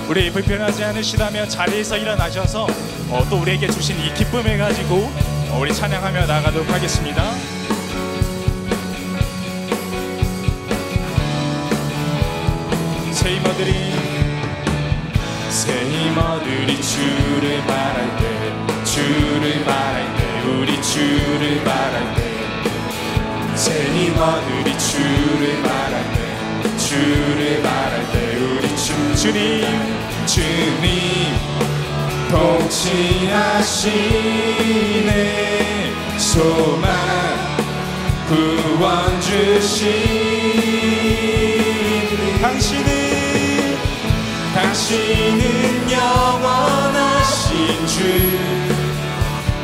우리 불편하지 않으시다면 자리에서 일어나셔서 또 우리에게 주신 이 기쁨을 가지고 우리 찬양하며 나아가도록 하겠습니다. 새 힘어들이 주를 바랄 때, 주를 바랄 때, 우리 주를 바랄 때, 새 힘어들이 주를 바랄 때, 주를 바랄 때, 우리 주님 통치하시네. 소망 구원 주시네. 당신은 영원하신 주,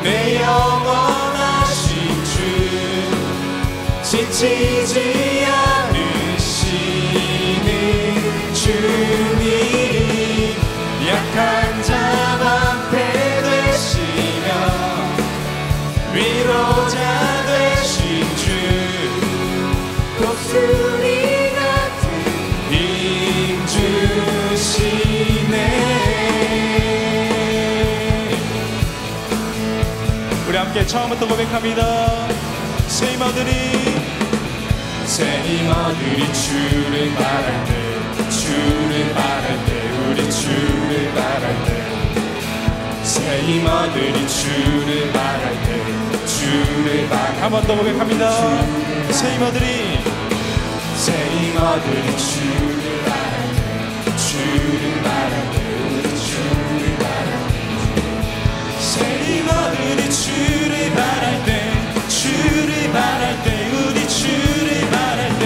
내 영원하신 주, 지치지 않으시는 주님, 약한 자 방패 되시며 위로자 되신 주, 독수리 같은 힘 주시네. 우리 함께 처음부터 고백합니다. 새 힘어들이 주를 바랄 때, 주를 바랄 때, 우리 주를 바랄 때, 새 힘어들이 주를 바랄 때, 주를 바랄 때. 한 번 더 고백합니다. 새 힘어들이 주를 바랄 때, 주를 바랄 때, 우리 주를 바랄 때, 새 힘어들이 주를 바랄 때, 주를 바랄 때, 우리 주를 바랄 때,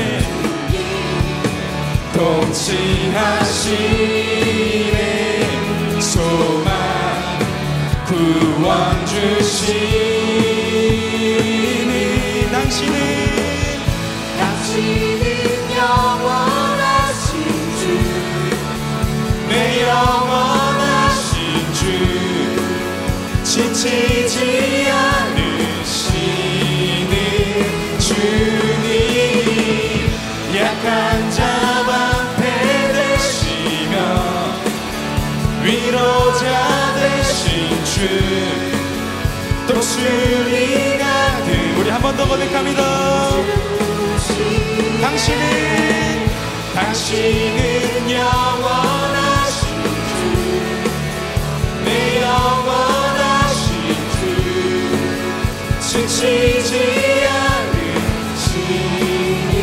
통치하시네. 소망 구원 주시네. 당신은 영원하신 주, 내 영원하신 주, 지치지 않으시는 주님, 약한 자 방패 되시며 위로자 되신 주, 독수리 같은. 우리 한 번 더 고백합니다. 당신은 영원하신 주, 내 영원하신 주, 지치지 않으시는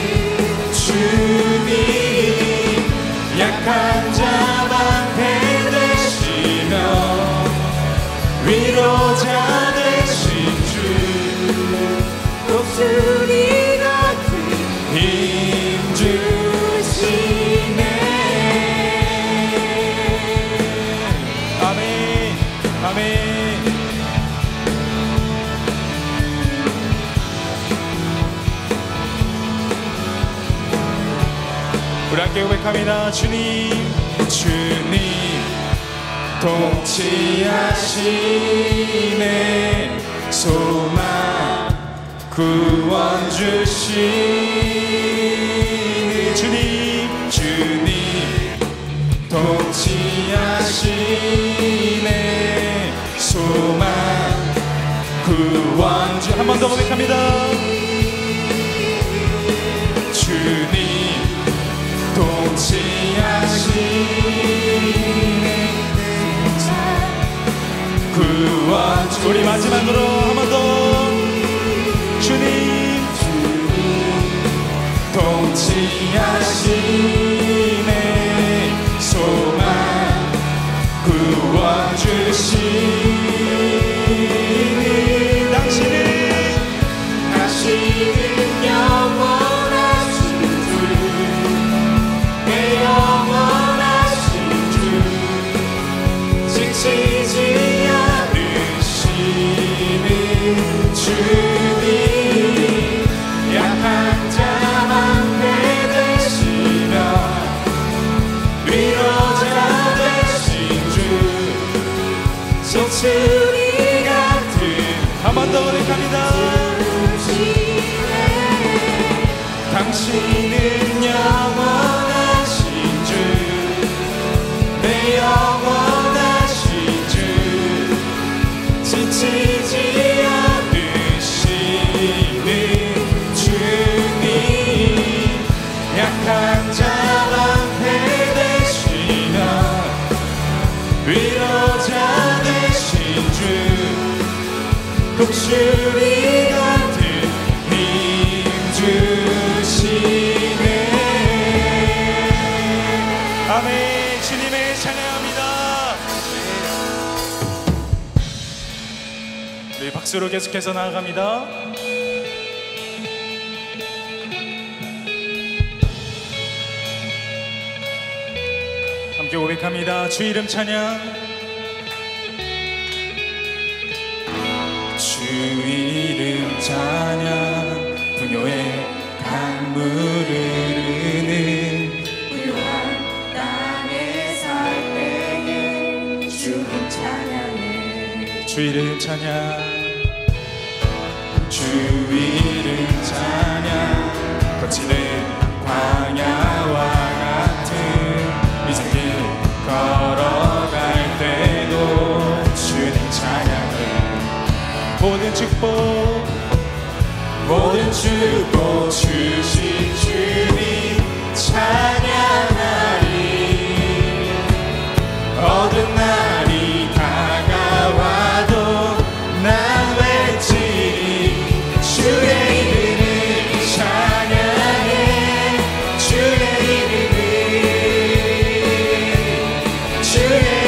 주님, 약한 자 방패 되시며 위로자 되신 주, 독수리 같은 힘 주시네. 아멘, 아멘. 우리 함께 고백합니다. 주님 통치하시네. 소망 구원 주시네. 주님 통치하시네. 소망 구원 주. 한 번 더 고백합니다. 주님 통치하시네. 구원 주. 우리 마지막으로 한 번 더. 주님 통치하시네. 소망 구원 주시네. 당신은 영원하신 주, 내 영원하신 주, 지치지 않으시는 주님, 약한 자 방패 되시며 위로자 되신 주, 독수리 같은. 한 번 더 고백합니다. 당신은 영원하신 주, 내 독수리 같은 힘 주시네. 아멘. 주님을 찬양합니다. 네, 박수로 계속해서 나아갑니다. 함께 고백합니다. 주 이름 찬양. 주 이름 찬양 분요의 강물을 흐르는 부유한 땅에 살 때에 주님 찬양해. 주 이름 찬양. 주 이름 찬양 거치는 광야와 같은 이생길 걸어갈 때도 주님 찬양해. 모든 축복 주신 주님 찬양하리. 어두운 날이 다가와도 난 외치리. 주의 이름을 찬양해. 주의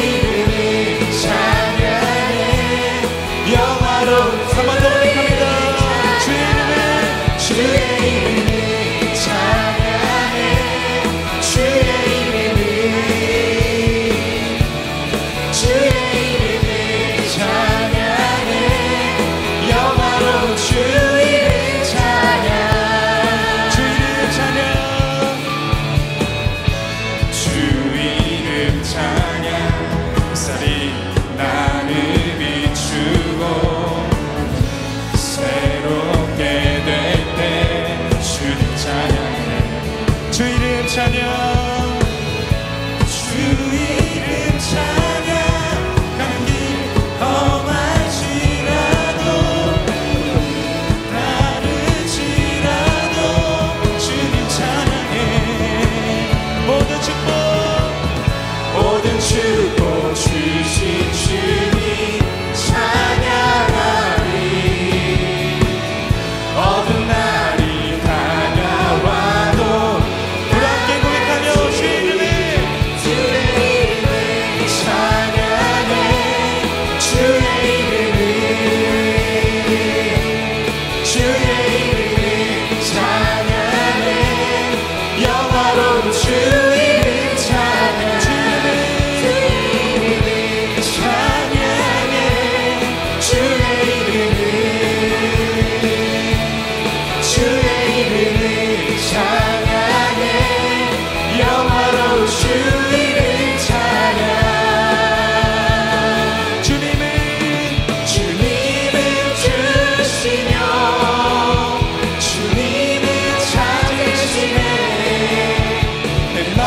이름을 찬양해. 영화로운 한 번 더 고백합니다. 주의 이름을 찬양해. 주의 이름을 찬양해. 영화로운 주 이름 찬양. 주 이름 찬양. 주 이름 찬양. 햇살이 나를 비추고 새롭게 될 때 주님 찬양해. 주 이름 찬양. 주 이름 찬양. 가는 길 험할지라도 다르지라도 주님 찬양해. 모든 축복 주신 주님 찬양하리. 어두운 날이 다가와도 우리 함께 고백하며 주의 이름을 찬양해. 주의 이름을 찬양해. 영화로운 주 이름 찬양. 찬양해. 주의 이름을 찬양해. 영화로운 주 이름 찬양. 주님은 주시며 주님은 찾으시네. 내 맘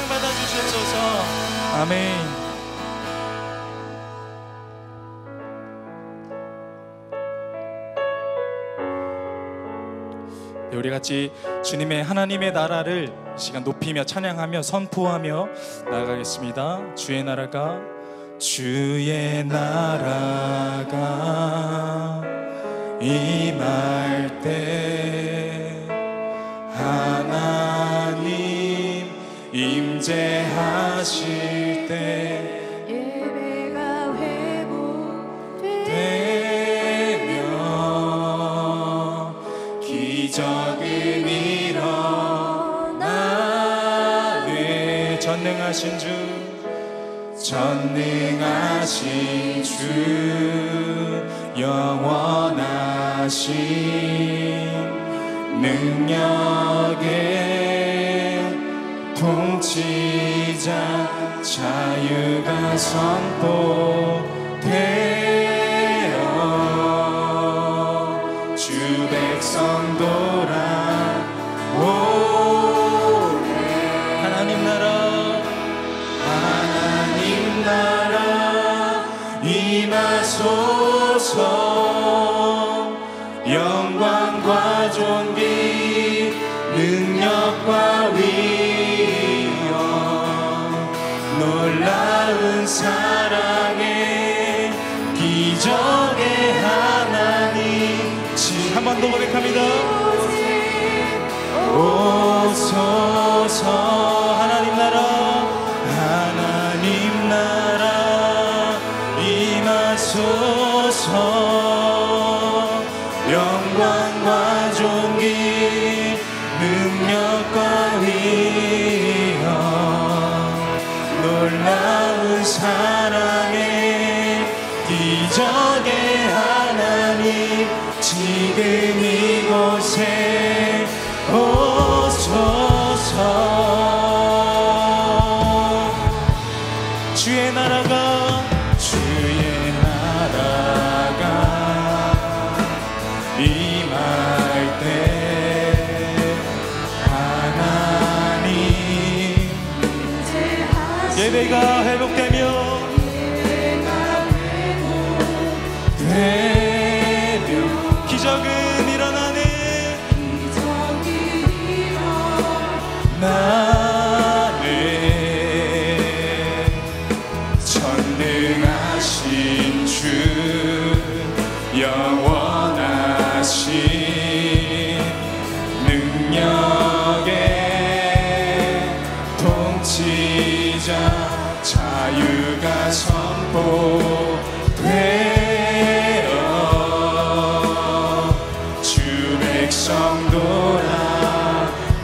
찬양 받아주시옵소서. 아멘. 우리 같이 주님의 하나님의 나라를 이 시간 높이며 찬양하며 선포하며 나아가겠습니다. 주의 나라가 임할 때 하나님 임재하실 때 예배가 회복되며 기적은 일어나네. 전능하신 주 영원하신 능력의 통치자 자유가 선포되어 주 백성 돌아오네. 하나님 나라 임하소서. 영광과 존귀 능력과 위엄 놀라운 사랑의 기적의 하나님 한 번 더 고백합니다. 오소서. 하나님 나라 임하소서. 영광과 존귀 능력과 위엄 놀라운 사랑의 기적의 하나님 지금 이곳에 오소서. 주의 나라가 임할 때 하나님 예배가 회복되며 기적은 일어나네. 전능하신 주 영원하신 능력의 통치자 자유가 선포되어 주 백성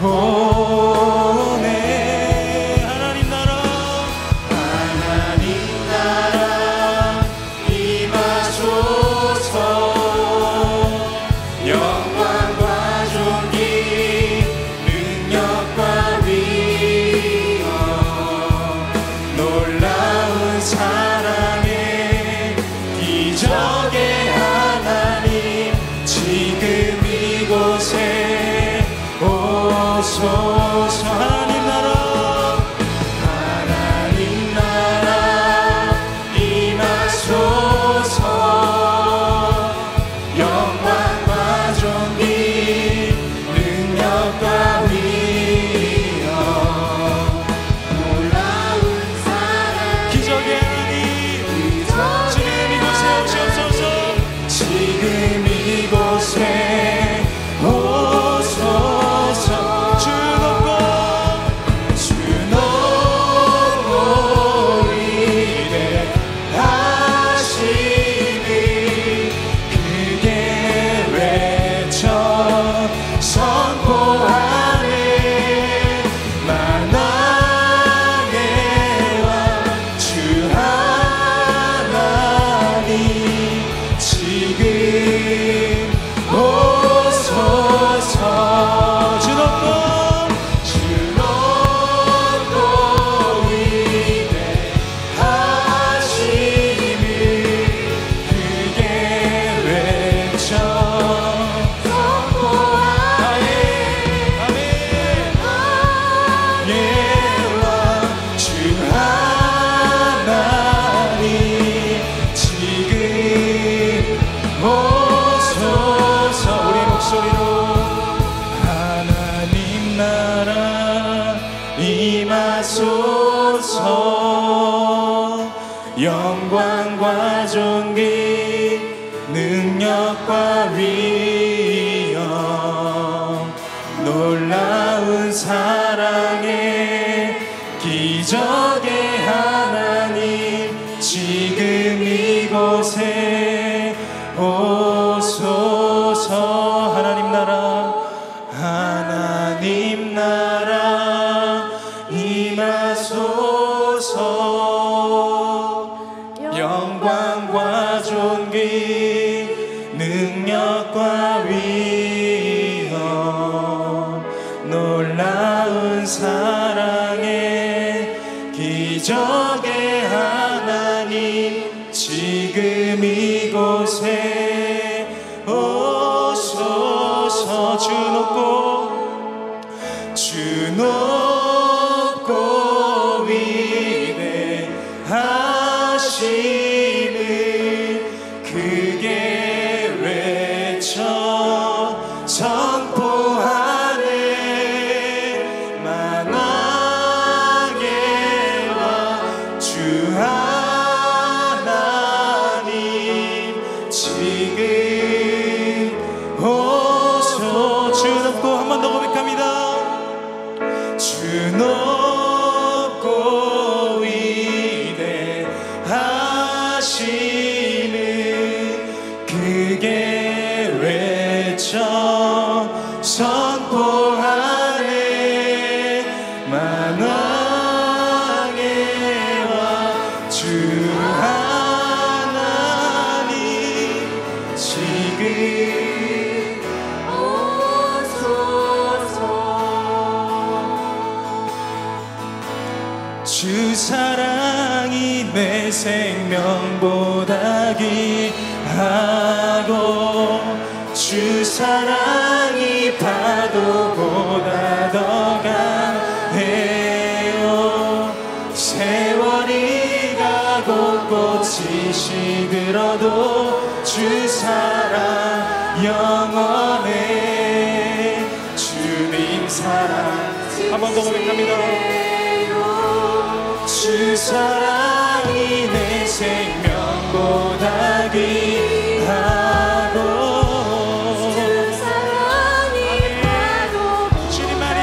돌아오네. 하나님 나라 임하소서. 영광과 존귀 능력과 위엄 놀라운 사랑의 오소서. 영광과 존귀 능력과 위엄 놀라운 사랑의 기적의 하나님 지금 이곳에 오소서. 하나님 나라 하나님 나라 임하소서. 영광과 존귀 능력과 위엄 놀라운 사랑의 기적의 하나님 지금 이곳에 오소서. 주 높고 위대하심을 크게 외쳐 선포하네. 만왕의 왕 주 하나님 지금 오소. 주 높고 한 번 더 고백합니다. 주 높고 위대하심을 크게 외쳐 선포하네. 만왕의 왕 주 하나님 지금 주 사랑이 내 생명보다 귀하고 주 사랑이 파도보다 더 강해요. 세월이 가고 꽃이 시들어도 주 사랑 영원해. 주님 사랑 한 번 더 고백합니다. 주 사랑이 내 생명보다 귀하고 주 사랑이 주님만이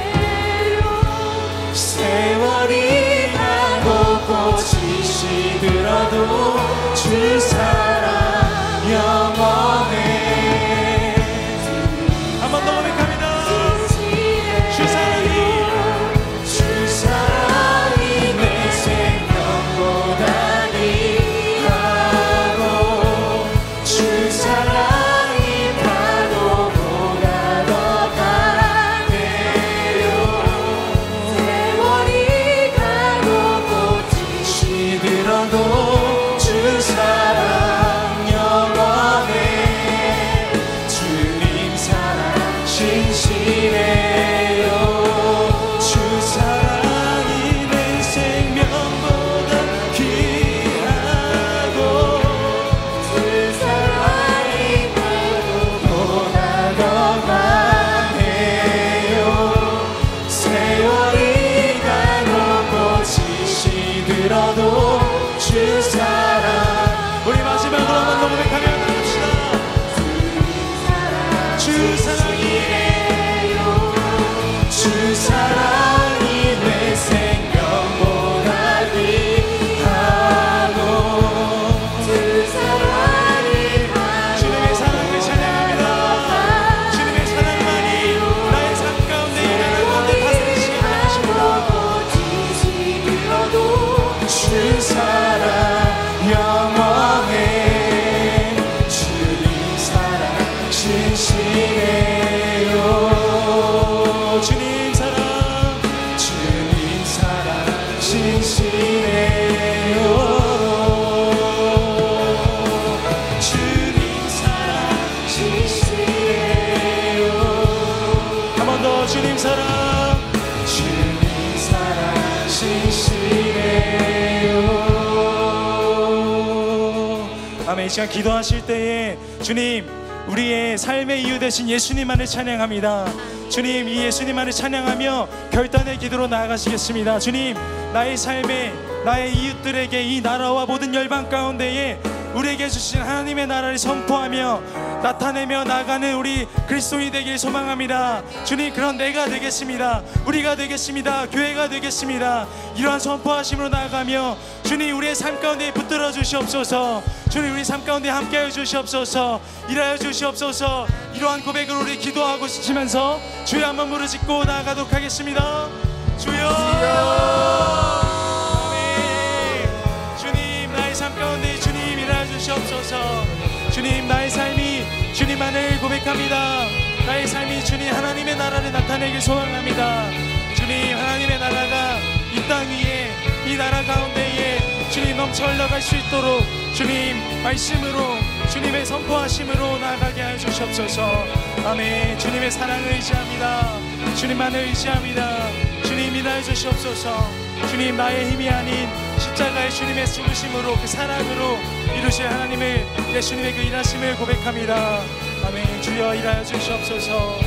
파도보다 세월이 가고 꽃이 시들어도 주 사랑 영원해. 한 번 더 고백합니다. 주 사랑이 내 생명보다 귀하고 주 사랑이 파도보다 더 강해요. 세월이 가고 꽃이 시들어도 주 사랑 영원해. 주님 사랑 신실해요. 주 사랑이 내 생명보다 귀하고 주 사랑이 보다 더 강해요. 세월이 가고 꽃이 시들어도 주 사랑. 우리 마지막으로 한 번 더 고백하며 나갑시다. 주 사랑이에요. 주 사랑이 내 생명보다 귀하고 주 사랑이 주님의 사랑을 찬양합니다. 주님의 사랑만이 나의 삶 가운데 일어나는 가운데 다스리시게 하십니다. 주 사랑 영원해. 주님 사랑 신실해요. 주님 사랑 신실해요. 주님 사랑 신실해요. 한 번 더 주님 사랑 신실해요. 아멘. 이 시간 기도하실 때에 주님 우리의 삶의 이유 되신 예수님만을 찬양합니다. 주님, 이 예수님만을 찬양하며 결단의 기도로 나아가시겠습니다. 주님, 나의 삶에, 나의 이웃들에게, 이 나라와 모든 열방 가운데에 우리에게 주신 하나님의 나라를 선포하며 나타내며 나가는 우리 그리스도인이 되길 소망합니다. 주님, 그런 내가 되겠습니다. 우리가 되겠습니다. 교회가 되겠습니다. 이러한 선포하심으로 나아가며 주님, 우리의 삶 가운데 붙들어 주시옵소서. 주님, 우리 삶 가운데 함께하여 주시옵소서. 일하여 주시옵소서. 이러한 고백으로 우리 기도하고 싶으면서 주여 한번 부르짖고 나아가도록 하겠습니다. 주여, 아멘. 주님, 나의 삶 가운데 주님 일하여 주시옵소서. 주님, 나의 삶이 주님만을 고백합니다. 나의 삶이 주님 하나님의 나라를 나타내길 소망합니다. 주님, 하나님의 나라가 이 땅 위에, 이 나라 가운데에 주님 넘쳐 흘러갈 수 있도록 주님 말씀으로, 주님의 선포하심으로 나아가게 하여 주시옵소서. 아멘. 주님의 사랑을 의지합니다. 주님만을 의지합니다. 주님, 일하여 주시옵소서. 주님, 나의 힘이 아닌 십자가의 주님의 죽으심으로, 그 사랑으로 이루실 하나님을, 예수님의 그 일하심을 고백합니다. 아멘. 주여, 일하여 주시옵소서.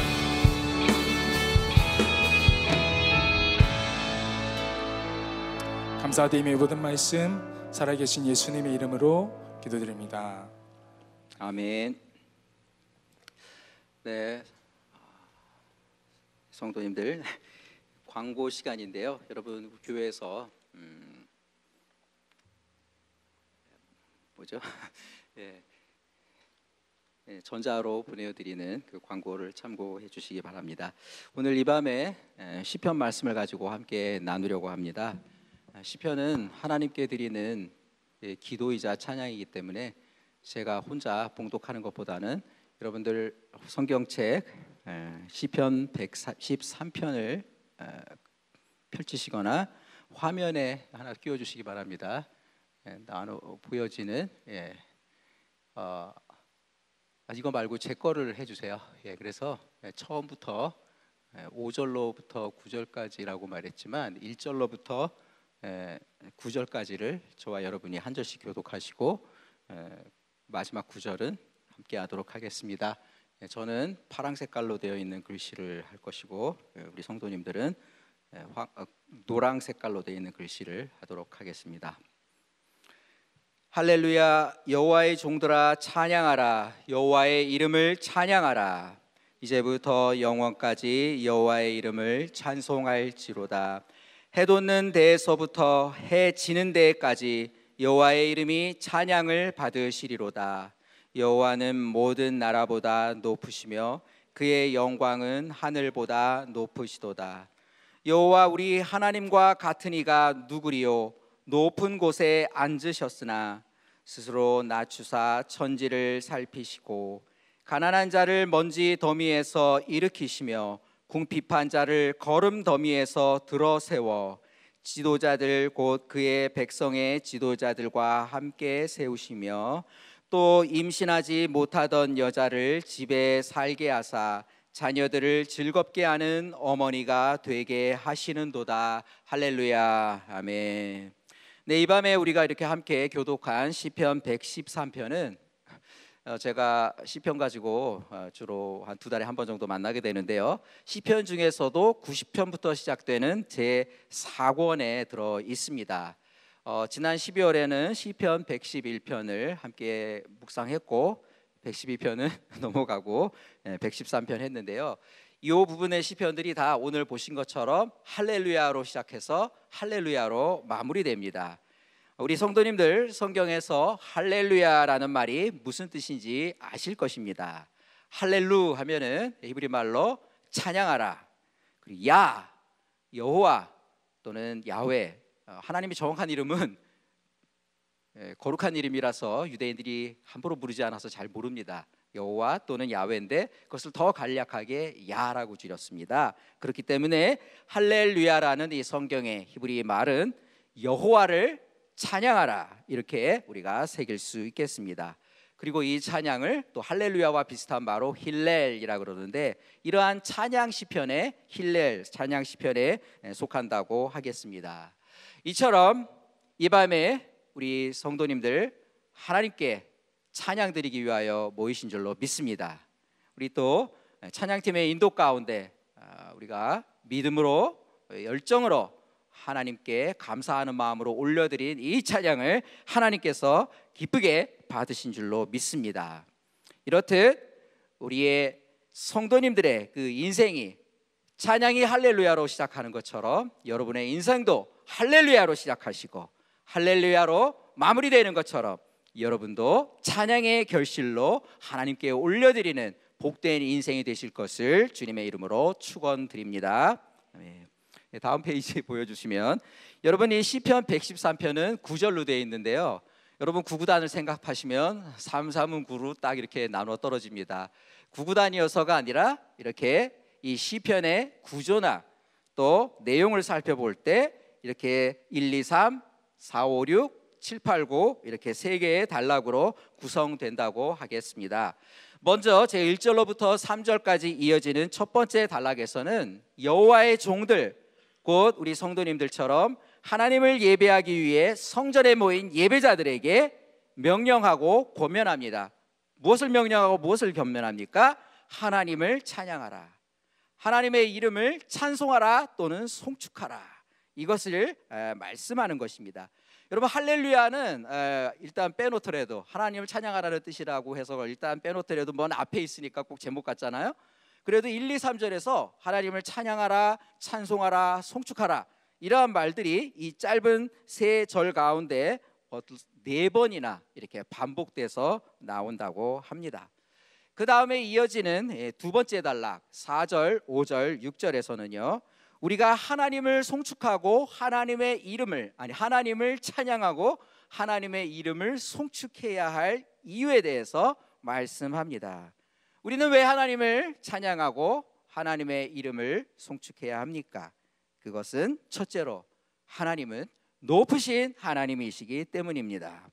감사드리며 모든 말씀 살아계신 예수님의 이름으로 기도드립니다. 아멘. 네, 성도님들, 광고 시간인데요. 여러분, 교회에서 뭐죠? 예, 전자로 보내드리는 그 광고를 참고해 주시기 바랍니다. 오늘 이 밤에 시편 말씀을 가지고 함께 나누려고 합니다. 시편은 하나님께 드리는 기도이자 찬양이기 때문에 제가 혼자 봉독하는 것보다는 여러분들 성경책 시편 113편을 펼치시거나 화면에 하나 끼워주시기 바랍니다. 보여지는 이거 말고 제 거를 해주세요. 그래서 처음부터 5절로부터 9절까지라고 말했지만 1절로부터 9절까지를 저와 여러분이 한 절씩 교독하시고 마지막 9절은 함께 하도록 하겠습니다. 저는 파란 색깔로 되어 있는 글씨를 할 것이고 우리 성도님들은 노랑 색깔로 되어 있는 글씨를 하도록 하겠습니다. 할렐루야. 여호와의 종들아 찬양하라. 여호와의 이름을 찬양하라. 이제부터 영원까지 여호와의 이름을 찬송할지로다. 해 돋는 데에서부터 해 지는 데까지 여호와의 이름이 찬양을 받으시리로다. 여호와는 모든 나라보다 높으시며 그의 영광은 하늘보다 높으시도다. 여호와 우리 하나님과 같은 이가 누구리요? 높은 곳에 앉으셨으나 스스로 낮추사 천지를 살피시고 가난한 자를 먼지 더미에서 일으키시며 궁핍한 자를 거름 더미에서 들어세워 지도자들 곧 그의 백성의 지도자들과 함께 세우시며 또 임신하지 못하던 여자를 집에 살게 하사 자녀들을 즐겁게 하는 어머니가 되게 하시는도다. 할렐루야. 아멘. 네, 이 밤에 우리가 이렇게 함께 교독한 시편 113편은 제가 시편 가지고 주로 한 2달에 한 번 정도 만나게 되는데요. 시편 중에서도 90편부터 시작되는 제 4권에 들어 있습니다. 지난 12월에는 시편 111편을 함께 묵상했고 112편은 넘어가고 113편 했는데요. 이 부분의 시편들이 다 오늘 보신 것처럼 할렐루야로 시작해서 할렐루야로 마무리됩니다. 우리 성도님들, 성경에서 할렐루야라는 말이 무슨 뜻인지 아실 것입니다. 할렐루 하면은 히브리 말로 찬양하라, 그리고 야, 여호와 또는 야훼, 하나님의 정확한 이름은 거룩한 이름이라서 유대인들이 함부로 부르지 않아서 잘 모릅니다. 여호와 또는 야훼인데 그것을 더 간략하게 야라고 줄였습니다. 그렇기 때문에 할렐루야라는 이 성경의 히브리 말은 여호와를 찬양하라, 이렇게 우리가 새길 수 있겠습니다. 그리고 이 찬양을 또 할렐루야와 비슷한 바로 힐렐이라고 그러는데 이러한 찬양 시편에 힐렐 찬양 시편에 속한다고 하겠습니다. 이처럼 이 밤에 우리 성도님들 하나님께 찬양 드리기 위하여 모이신 줄로 믿습니다. 우리 또 찬양팀의 인도 가운데 우리가 믿음으로 열정으로 하나님께 감사하는 마음으로 올려드린 이 찬양을 하나님께서 기쁘게 받으신 줄로 믿습니다. 이렇듯 우리의 성도님들의 그 인생이 찬양이 할렐루야로 시작하는 것처럼 여러분의 인생도 할렐루야로 시작하시고 할렐루야로 마무리되는 것처럼 여러분도 찬양의 결실로 하나님께 올려드리는 복된 인생이 되실 것을 주님의 이름으로 축원드립니다. 다음 페이지 보여주시면 여러분 이 시편 113편은 9절로 되어 있는데요. 여러분 구구단을 생각하시면 3, 3은 9로 딱 이렇게 나눠 떨어집니다. 구구단이어서가 아니라 이렇게 이 시편의 구조나 또 내용을 살펴볼 때 이렇게 1, 2, 3, 4, 5, 6, 7, 8, 9 이렇게 세 개의 단락으로 구성된다고 하겠습니다. 먼저 제 1절로부터 3절까지 이어지는 첫 번째 단락에서는 여호와의 종들 곧 우리 성도님들처럼 하나님을 예배하기 위해 성전에 모인 예배자들에게 명령하고 권면합니다. 무엇을 명령하고 무엇을 권면합니까? 하나님을 찬양하라, 하나님의 이름을 찬송하라 또는 송축하라, 이것을 말씀하는 것입니다. 여러분 할렐루야는 일단 빼놓더라도 하나님을 찬양하라는 뜻이라고 해서 일단 빼놓더라도 먼 앞에 있으니까 꼭 제목 같잖아요. 그래도 1, 2, 3절에서 하나님을 찬양하라, 찬송하라, 송축하라 이러한 말들이 이 짧은 세 절 가운데 4번이나 이렇게 반복돼서 나온다고 합니다. 그 다음에 이어지는 두 번째 단락 4절, 5절, 6절에서는요 우리가 하나님을 송축하고 하나님을 찬양하고 하나님의 이름을 송축해야 할 이유에 대해서 말씀합니다. 우리는 왜 하나님을 찬양하고 하나님의 이름을 송축해야 합니까? 그것은 첫째로 하나님은 높으신 하나님이시기 때문입니다.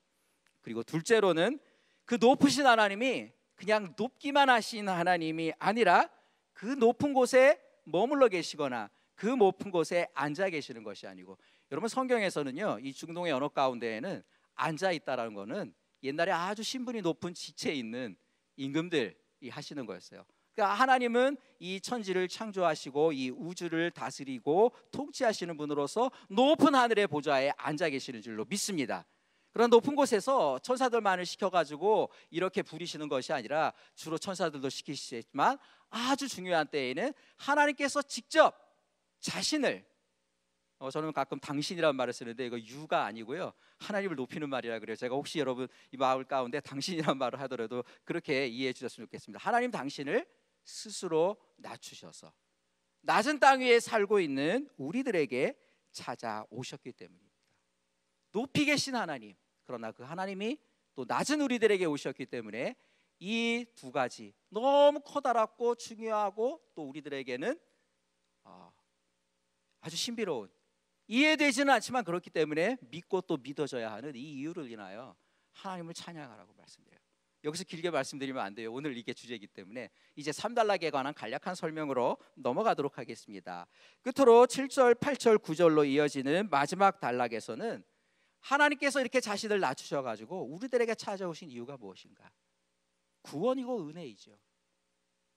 그리고 둘째로는 그 높으신 하나님이 그냥 높기만 하신 하나님이 아니라 그 높은 곳에 머물러 계시거나 그 높은 곳에 앉아 계시는 것이 아니고, 여러분 성경에서는요 이 중동의 언어 가운데에는 앉아 있다라는 것은 옛날에 아주 신분이 높은 지체에 있는 임금들이 하시는 거였어요. 그러니까 하나님은 이 천지를 창조하시고 이 우주를 다스리고 통치하시는 분으로서 높은 하늘의 보좌에 앉아 계시는 줄로 믿습니다. 그런 높은 곳에서 천사들만을 시켜가지고 이렇게 부리시는 것이 아니라 주로 천사들도 시키시지만 아주 중요한 때에는 하나님께서 직접 자신을 저는 가끔 당신이라는 말을 쓰는데 이거 유가 아니고요 하나님을 높이는 말이라 그래요. 제가 혹시 여러분 이 마을 가운데 당신이라는 말을 하더라도 그렇게 이해해 주셨으면 좋겠습니다. 하나님 당신을 스스로 낮추셔서 낮은 땅 위에 살고 있는 우리들에게 찾아오셨기 때문입니다. 높이 계신 하나님, 그러나 그 하나님이 또 낮은 우리들에게 오셨기 때문에 이 두 가지 너무 커다랗고 중요하고 또 우리들에게는 아주 신비로운, 이해되지는 않지만 그렇기 때문에 믿고 또 믿어져야 하는 이 이유를 인하여 하나님을 찬양하라고 말씀드려요. 여기서 길게 말씀드리면 안 돼요. 오늘 이게 주제이기 때문에 이제 3단락에 관한 간략한 설명으로 넘어가도록 하겠습니다. 끝으로 7절, 8절, 9절로 이어지는 마지막 단락에서는 하나님께서 이렇게 자신을 낮추셔가지고 우리들에게 찾아오신 이유가 무엇인가? 구원이고 은혜이죠.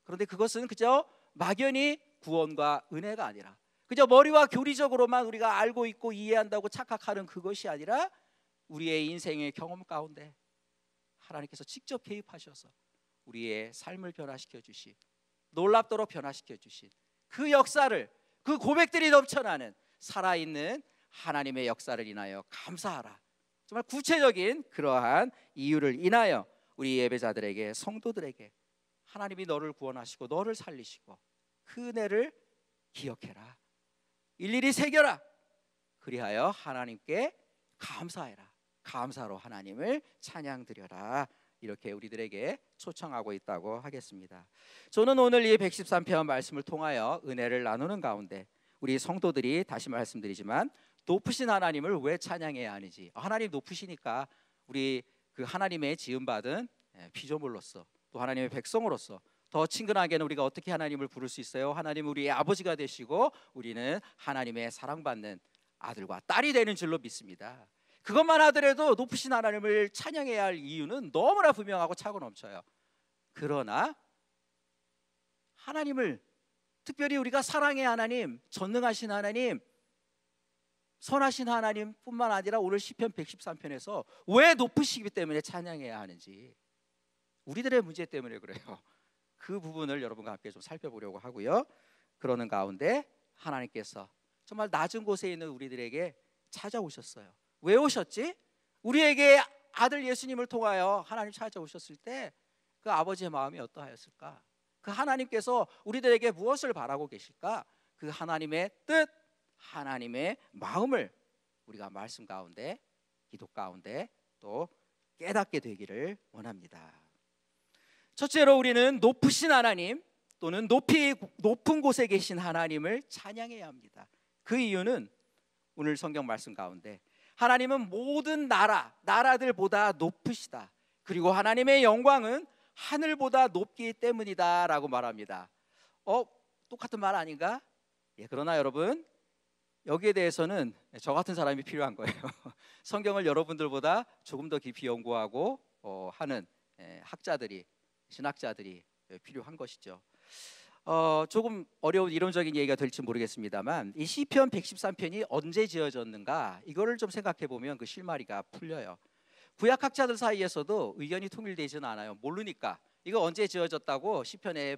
그런데 그것은 그저 막연히 구원과 은혜가 아니라 그저 머리와 교리적으로만 우리가 알고 있고 이해한다고 착각하는 그것이 아니라 우리의 인생의 경험 가운데 하나님께서 직접 개입하셔서 우리의 삶을 변화시켜 주신, 놀랍도록 변화시켜 주신 그 역사를, 그 고백들이 넘쳐나는 살아있는 하나님의 역사를 인하여 감사하라. 정말 구체적인 그러한 이유를 인하여 우리 예배자들에게, 성도들에게 하나님이 너를 구원하시고 너를 살리시고 그 은혜를 기억해라, 일일이 새겨라. 그리하여 하나님께 감사해라. 감사로 하나님을 찬양드려라. 이렇게 우리들에게 초청하고 있다고 하겠습니다. 저는 오늘 이 113편 말씀을 통하여 은혜를 나누는 가운데 우리 성도들이, 다시 말씀드리지만 높으신 하나님을 왜 찬양해야 하는지, 하나님 높으시니까 우리 그 하나님의 지음받은 피조물로서 또 하나님의 백성으로서 더 친근하게는 우리가 어떻게 하나님을 부를 수 있어요? 하나님은 우리의 아버지가 되시고 우리는 하나님의 사랑받는 아들과 딸이 되는 줄로 믿습니다. 그것만 하더라도 높으신 하나님을 찬양해야 할 이유는 너무나 분명하고 차고 넘쳐요. 그러나 하나님을 특별히 우리가 사랑의 하나님, 전능하신 하나님, 선하신 하나님 뿐만 아니라 오늘 시편 113편에서 왜 높으시기 때문에 찬양해야 하는지, 우리들의 문제 때문에 그래요. 그 부분을 여러분과 함께 좀 살펴보려고 하고요. 그러는 가운데 하나님께서 정말 낮은 곳에 있는 우리들에게 찾아오셨어요. 왜 오셨지? 우리에게 아들 예수님을 통하여 하나님 찾아오셨을 때 그 아버지의 마음이 어떠하였을까? 그 하나님께서 우리들에게 무엇을 바라고 계실까? 그 하나님의 뜻, 하나님의 마음을 우리가 말씀 가운데, 기도 가운데 또 깨닫게 되기를 원합니다. 첫째로 우리는 높으신 하나님 또는 높은 곳에 계신 하나님을 찬양해야 합니다. 그 이유는 오늘 성경 말씀 가운데 하나님은 모든 나라들보다 높으시다. 그리고 하나님의 영광은 하늘보다 높기 때문이다 라고 말합니다. 똑같은 말 아닌가? 예, 그러나 여러분, 여기에 대해서는 저 같은 사람이 필요한 거예요. 성경을 여러분들보다 조금 더 깊이 연구하고 하는 학자들이, 신학자들이 필요한 것이죠. 조금 어려운 이론적인 얘기가 될지 모르겠습니다만, 이 시편 113편이 언제 지어졌는가, 이거를 좀 생각해 보면 그 실마리가 풀려요. 구약학자들 사이에서도 의견이 통일되지는 않아요. 모르니까. 이거 언제 지어졌다고 시편에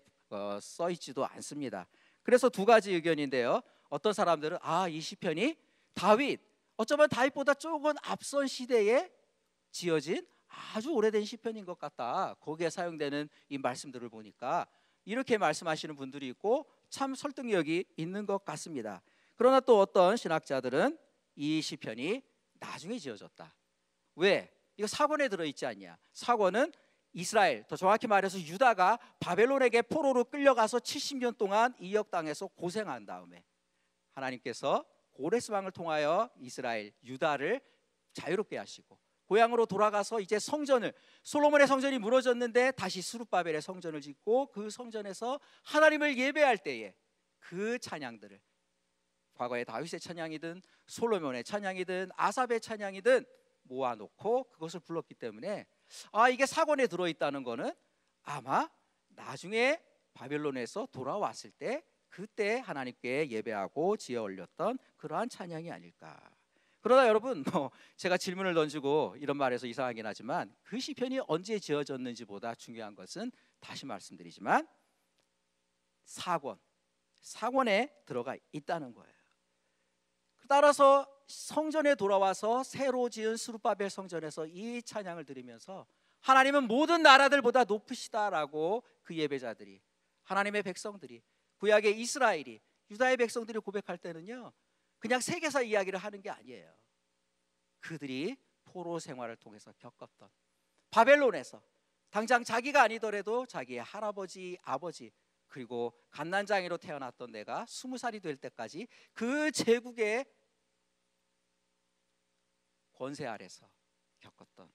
써 있지도 않습니다. 그래서 두 가지 의견인데요. 어떤 사람들은 이 시편이 어쩌면 다윗보다 조금 앞선 시대에 지어진 아주 오래된 시편인 것 같다. 거기에 사용되는 이 말씀들을 보니까 이렇게 말씀하시는 분들이 있고 참 설득력이 있는 것 같습니다. 그러나 또 어떤 신학자들은 이 시편이 나중에 지어졌다. 왜? 이거 사권에 들어있지 않냐? 사권은 이스라엘, 더 정확히 말해서 유다가 바벨론에게 포로로 끌려가서 70년 동안 이역당해서 고생한 다음에 하나님께서 고레스 왕을 통하여 이스라엘, 유다를 자유롭게 하시고 고향으로 돌아가서 이제 성전을, 솔로몬의 성전이 무너졌는데 다시 스룹바벨의 성전을 짓고 그 성전에서 하나님을 예배할 때에 그 찬양들을, 과거의 다윗의 찬양이든 솔로몬의 찬양이든 아삽의 찬양이든 모아놓고 그것을 불렀기 때문에 이게 사권에 들어있다는 거는 아마 나중에 바벨론에서 돌아왔을 때 그때 하나님께 예배하고 지어 올렸던 그러한 찬양이 아닐까. 그러나 여러분, 제가 질문을 던지고 이런 말해서 이상하긴 하지만 그 시편이 언제 지어졌는지보다 중요한 것은 다시 말씀드리지만 사권에 들어가 있다는 거예요. 따라서 성전에 돌아와서 새로 지은 스룹바벨 성전에서 이 찬양을 드리면서 하나님은 모든 나라들보다 높으시다라고 그 예배자들이, 하나님의 백성들이, 구약의 이스라엘이, 유다의 백성들이 고백할 때는요, 그냥 세계사 이야기를 하는 게 아니에요. 그들이 포로 생활을 통해서 겪었던 바벨론에서 당장 자기가 아니더라도 자기의 할아버지, 아버지, 그리고 갓난장이로 태어났던 내가 20살이 될 때까지 그 제국의 권세 아래서 겪었던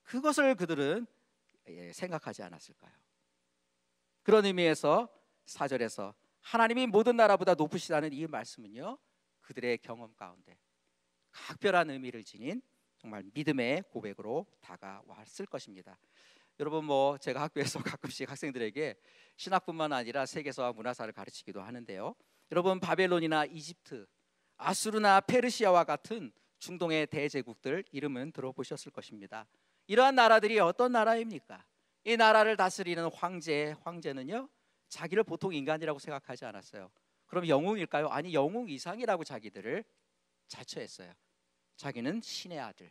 그것을 그들은 생각하지 않았을까요? 그런 의미에서 4절에서 하나님이 모든 나라보다 높으시다는 이 말씀은요, 그들의 경험 가운데 각별한 의미를 지닌 정말 믿음의 고백으로 다가왔을 것입니다. 여러분, 제가 학교에서 가끔씩 학생들에게 신학뿐만 아니라 세계사와 문화사를 가르치기도 하는데요, 여러분, 바벨론이나 이집트, 아수르나 페르시아와 같은 중동의 대제국들 이름은 들어보셨을 것입니다. 이러한 나라들이 어떤 나라입니까? 이 나라를 다스리는 황제는요, 자기를 보통 인간이라고 생각하지 않았어요. 그럼 영웅일까요? 아니, 영웅 이상이라고 자기들을 자처했어요. 자기는 신의 아들,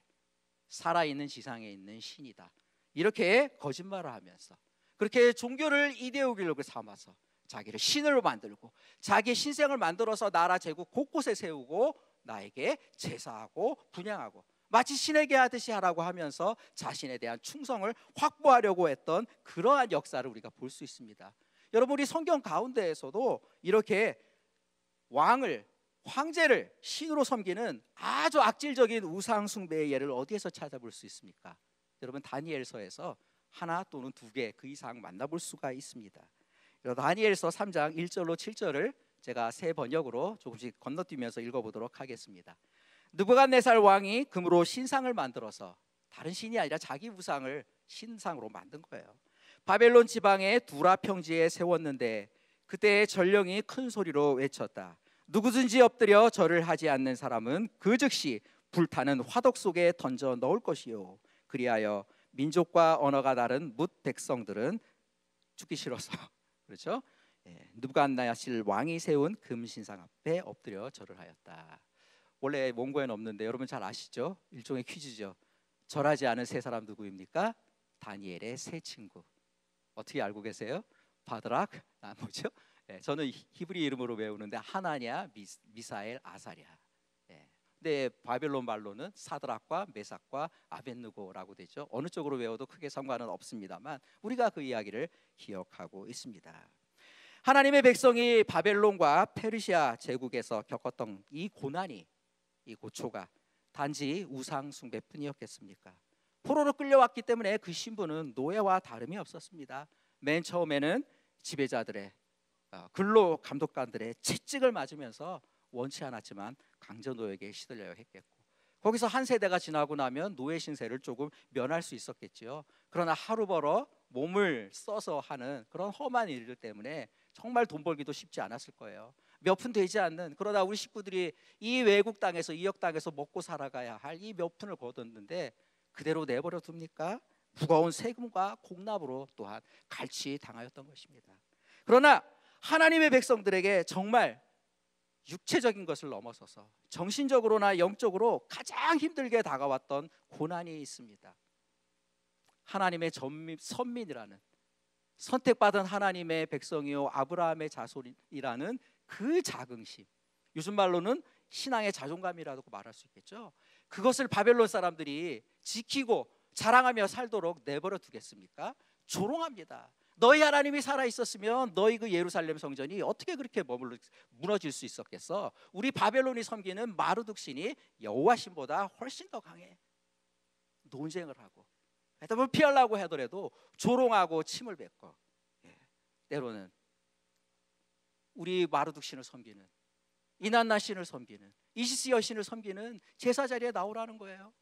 살아있는 지상에 있는 신이다, 이렇게 거짓말을 하면서 그렇게 종교를 이데올로기로 삼아서 자기를 신으로 만들고 자기의 신생을 만들어서 나라 제국 곳곳에 세우고 나에게 제사하고 분향하고 마치 신에게 하듯이 하라고 하면서 자신에 대한 충성을 확보하려고 했던 그러한 역사를 우리가 볼 수 있습니다. 여러분, 우리 성경 가운데에서도 이렇게 황제를 신으로 섬기는 아주 악질적인 우상 숭배의 예를 어디에서 찾아볼 수 있습니까? 여러분, 다니엘서에서 하나 또는 두 개 그 이상 만나볼 수가 있습니다. 다니엘서 3장 1절로 7절을 제가 새 번역으로 조금씩 건너뛰면서 읽어보도록 하겠습니다. 느부갓네살 왕이 금으로 신상을 만들어서, 다른 신이 아니라 자기 우상을 신상으로 만든 거예요, 바벨론 지방의 두라 평지에 세웠는데 그때 전령이 큰 소리로 외쳤다. 누구든지 엎드려 절을 하지 않는 사람은 그 즉시 불타는 화덕 속에 던져 넣을 것이요. 그리하여 민족과 언어가 다른 뭇 백성들은 죽기 싫어서 그렇죠? 느부갓네살 왕이 세운 금신상 앞에 엎드려 절을 하였다. 원래 원고에는 없는데 여러분 잘 아시죠? 일종의 퀴즈죠. 절하지 않은 세 사람 누구입니까? 다니엘의 세 친구. 어떻게 알고 계세요? 바드락, 뭐죠? 저는 히브리 이름으로 외우는데 하나냐, 미사엘, 아사랴. 근데 바벨론 말로는 사드락과 메삭과 아벳느고라고 되죠. 어느 쪽으로 외워도 크게 상관은 없습니다만 우리가 그 이야기를 기억하고 있습니다. 하나님의 백성이 바벨론과 페르시아 제국에서 겪었던 이 고난이, 이 고초가 단지 우상 숭배뿐이었겠습니까? 포로로 끌려왔기 때문에 그 신분은 노예와 다름이 없었습니다. 맨 처음에는 지배자들의 근로 감독관들의 채찍을 맞으면서 원치 않았지만 강제노역에 시들려야 했겠고, 거기서 한 세대가 지나고 나면 노예 신세를 조금 면할 수 있었겠지요. 그러나 하루 벌어 몸을 써서 하는 그런 험한 일들 때문에 정말 돈 벌기도 쉽지 않았을 거예요. 몇 푼 되지 않는, 그러다 우리 식구들이 이 외국 땅에서, 이역 땅에서 먹고 살아가야 할 이 몇 푼을 거뒀는데 그대로 내버려 둡니까? 무거운 세금과 공납으로 또한 갈취 당하였던 것입니다. 그러나 하나님의 백성들에게 정말 육체적인 것을 넘어서서 정신적으로나 영적으로 가장 힘들게 다가왔던 고난이 있습니다. 하나님의 선민이라는, 선택받은 하나님의 백성이요 아브라함의 자손이라는 그 자긍심, 요즘 말로는 신앙의 자존감이라고 말할 수 있겠죠. 그것을 바벨론 사람들이 지키고 자랑하며 살도록 내버려 두겠습니까? 조롱합니다. 너희 하나님이 살아 있었으면 너희 그 예루살렘 성전이 어떻게 그렇게 무너질 수 있었겠어? 우리 바벨론이 섬기는 마르둑 신이 여호와 신보다 훨씬 더 강해. 논쟁을 하고 대답을 피하려고 하더라도 조롱하고 침을 뱉고, 때로는 우리 마르둑 신을 섬기는, 이난나 신을 섬기는, 이시스 여신을 섬기는 제사 자리에 나오라는 거예요.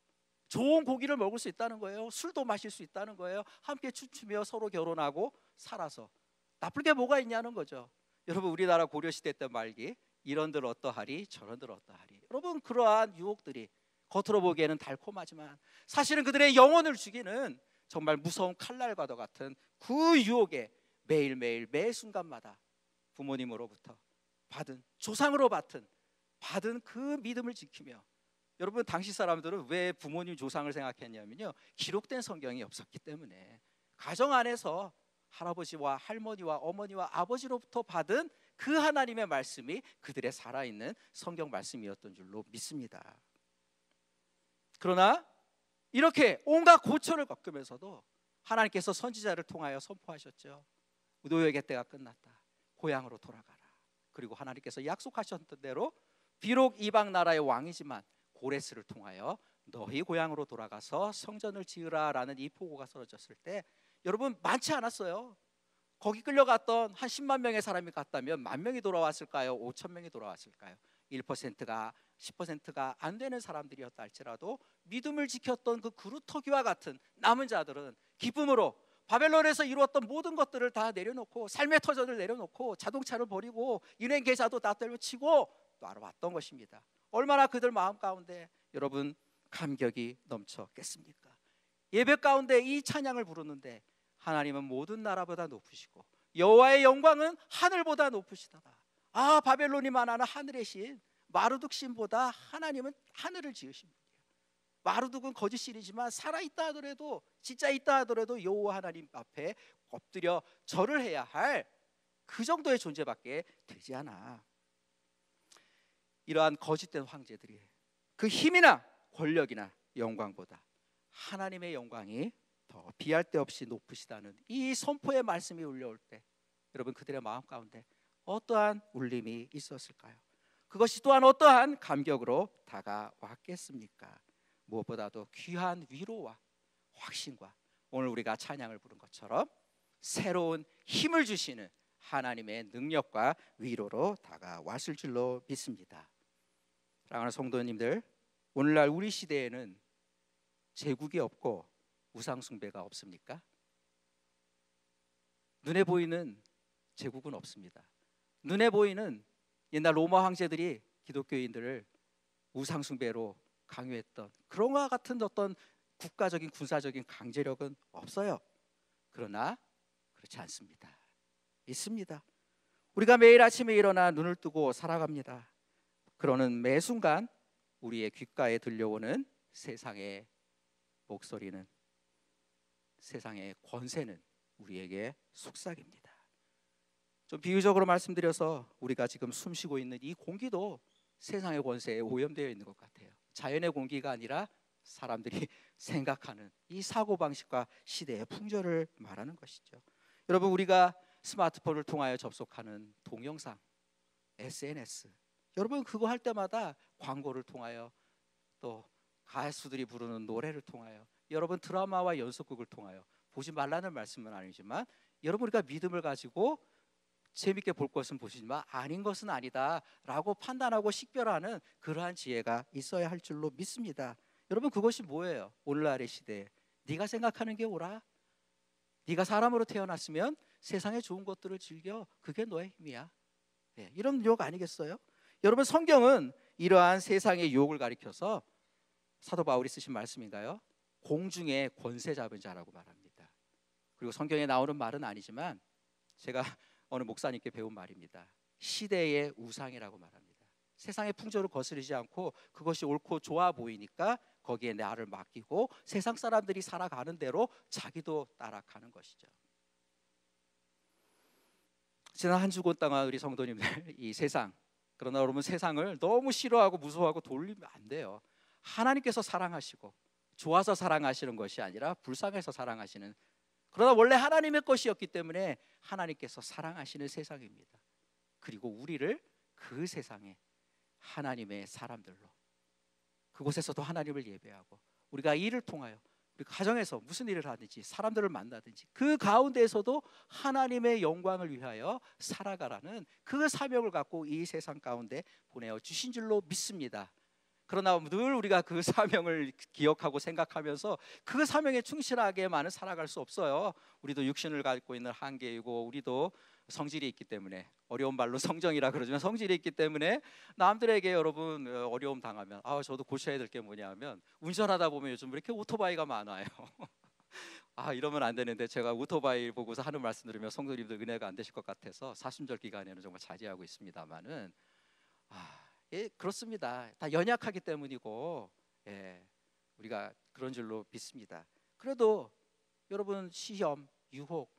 좋은 고기를 먹을 수 있다는 거예요. 술도 마실 수 있다는 거예요. 함께 춤추며 서로 결혼하고 살아서 나쁠 게 뭐가 있냐는 거죠. 여러분, 우리나라 고려시대 때 말기 이런들 어떠하리 저런들 어떠하리. 여러분, 그러한 유혹들이 겉으로 보기에는 달콤하지만 사실은 그들의 영혼을 죽이는 정말 무서운 칼날과도 같은 그 유혹에 매일매일 매 순간마다 부모님으로부터 받은, 조상으로 받은 그 믿음을 지키며, 여러분 당시 사람들은 왜 부모님 조상을 생각했냐면요, 기록된 성경이 없었기 때문에 가정 안에서 할아버지와 할머니와 어머니와 아버지로부터 받은 그 하나님의 말씀이 그들의 살아있는 성경 말씀이었던 줄로 믿습니다. 그러나 이렇게 온갖 고초를 겪으면서도 하나님께서 선지자를 통하여 선포하셨죠. 노예의 때가 끝났다. 고향으로 돌아가라. 그리고 하나님께서 약속하셨던 대로 비록 이방 나라의 왕이지만 고레스를 통하여 너희 고향으로 돌아가서 성전을 지으라라는 이 포고가 썰어졌을 때, 여러분 많지 않았어요. 거기 끌려갔던 한 10만 명의 사람이 갔다면 만 명이 돌아왔을까요? 5천 명이 돌아왔을까요? 1%가 10%가 안 되는 사람들이었다 할지라도 믿음을 지켰던 그 그루터기와 같은 남은 자들은 기쁨으로 바벨론에서 이루었던 모든 것들을 다 내려놓고, 삶의 터전을 내려놓고, 자동차를 버리고 은행 계좌도 다 때려치고 또 알아왔던 것입니다. 얼마나 그들 마음 가운데 여러분 감격이 넘쳤겠습니까? 예배 가운데 이 찬양을 부르는데 하나님은 모든 나라보다 높으시고 여호와의 영광은 하늘보다 높으시다다. 아, 바벨론이 말하는 하늘의 신 마르둑 신보다 하나님은 하늘을 지으신 분이에요. 마르둑은 거짓 신이지만 살아있다 하더라도, 진짜 있다 하더라도 여호와 하나님 앞에 엎드려 절을 해야 할 그 정도의 존재밖에 되지 않아. 이러한 거짓된 황제들이 그 힘이나 권력이나 영광보다 하나님의 영광이 더 비할 데 없이 높으시다는 이 선포의 말씀이 울려올 때, 여러분 그들의 마음 가운데 어떠한 울림이 있었을까요? 그것이 또한 어떠한 감격으로 다가왔겠습니까? 무엇보다도 귀한 위로와 확신과 오늘 우리가 찬양을 부른 것처럼 새로운 힘을 주시는 하나님의 능력과 위로로 다가왔을 줄로 믿습니다. 사랑하는 성도님들, 오늘날 우리 시대에는 제국이 없고 우상 숭배가 없습니까? 눈에 보이는 제국은 없습니다. 눈에 보이는 옛날 로마 황제들이 기독교인들을 우상숭배로 강요했던 그런 것 같은 어떤 국가적인 군사적인 강제력은 없어요. 그러나 그렇지 않습니다. 있습니다. 우리가 매일 아침에 일어나 눈을 뜨고 살아갑니다. 그러는 매 순간 우리의 귓가에 들려오는 세상의 목소리는, 세상의 권세는 우리에게 속삭입니다. 좀 비유적으로 말씀드려서 우리가 지금 숨쉬고 있는 이 공기도 세상의 권세에 오염되어 있는 것 같아요. 자연의 공기가 아니라 사람들이 생각하는 이 사고방식과 시대의 풍조를 말하는 것이죠. 여러분, 우리가 스마트폰을 통하여 접속하는 동영상, SNS, 여러분 그거 할 때마다 광고를 통하여, 또 가수들이 부르는 노래를 통하여, 여러분 드라마와 연속극을 통하여, 보지 말라는 말씀은 아니지만 여러분 우리가 믿음을 가지고 재밌게 볼 것은 보시지만 아닌 것은 아니다 라고 판단하고 식별하는 그러한 지혜가 있어야 할 줄로 믿습니다. 여러분, 그것이 뭐예요? 오늘날의 시대에 네가 생각하는 게 옳아? 네가 사람으로 태어났으면 세상의 좋은 것들을 즐겨. 그게 너의 힘이야. 네, 이런 유혹 아니겠어요? 여러분, 성경은 이러한 세상의 유혹을 가리켜서 사도 바울이 쓰신 말씀인가요? 공중의 권세 잡은 자라고 말합니다. 그리고 성경에 나오는 말은 아니지만 제가 어느 목사님께 배운 말입니다. 시대의 우상이라고 말합니다. 세상의 풍조를 거스르지 않고 그것이 옳고 좋아 보이니까 거기에 나를 맡기고 세상 사람들이 살아가는 대로 자기도 따라가는 것이죠. 지난 한 주간 동안 우리 성도님들 이 세상, 그러나 여러분 세상을 너무 싫어하고 무서워하고 돌리면 안 돼요. 하나님께서 사랑하시고 좋아서 사랑하시는 것이 아니라 불쌍해서 사랑하시는, 그러나 원래 하나님의 것이었기 때문에 하나님께서 사랑하시는 세상입니다. 그리고 우리를 그 세상에 하나님의 사람들로, 그곳에서도 하나님을 예배하고 우리가 일을 통하여 우리 가정에서 무슨 일을 하든지 사람들을 만나든지 그 가운데에서도 하나님의 영광을 위하여 살아가라는 그 사명을 갖고 이 세상 가운데 보내어 주신 줄로 믿습니다. 그러나 늘 우리가 그 사명을 기억하고 생각하면서 그 사명에 충실하게만은 살아갈 수 없어요. 우리도 육신을 갖고 있는 한계이고 우리도 성질이 있기 때문에, 어려운 말로 성정이라 그러지만 성질이 있기 때문에 남들에게 여러분 어려움 당하면 저도 고쳐야 될 게 뭐냐면, 운전하다 보면 요즘 왜 이렇게 오토바이가 많아요. 이러면 안 되는데 제가 오토바이 보고서 하는 말씀 들으면 성도님들 은혜가 안 되실 것 같아서 사순절 기간에는 정말 자제하고 있습니다만은 예, 그렇습니다. 다 연약하기 때문이고, 예, 우리가 그런 줄로 믿습니다. 그래도 여러분 시험, 유혹,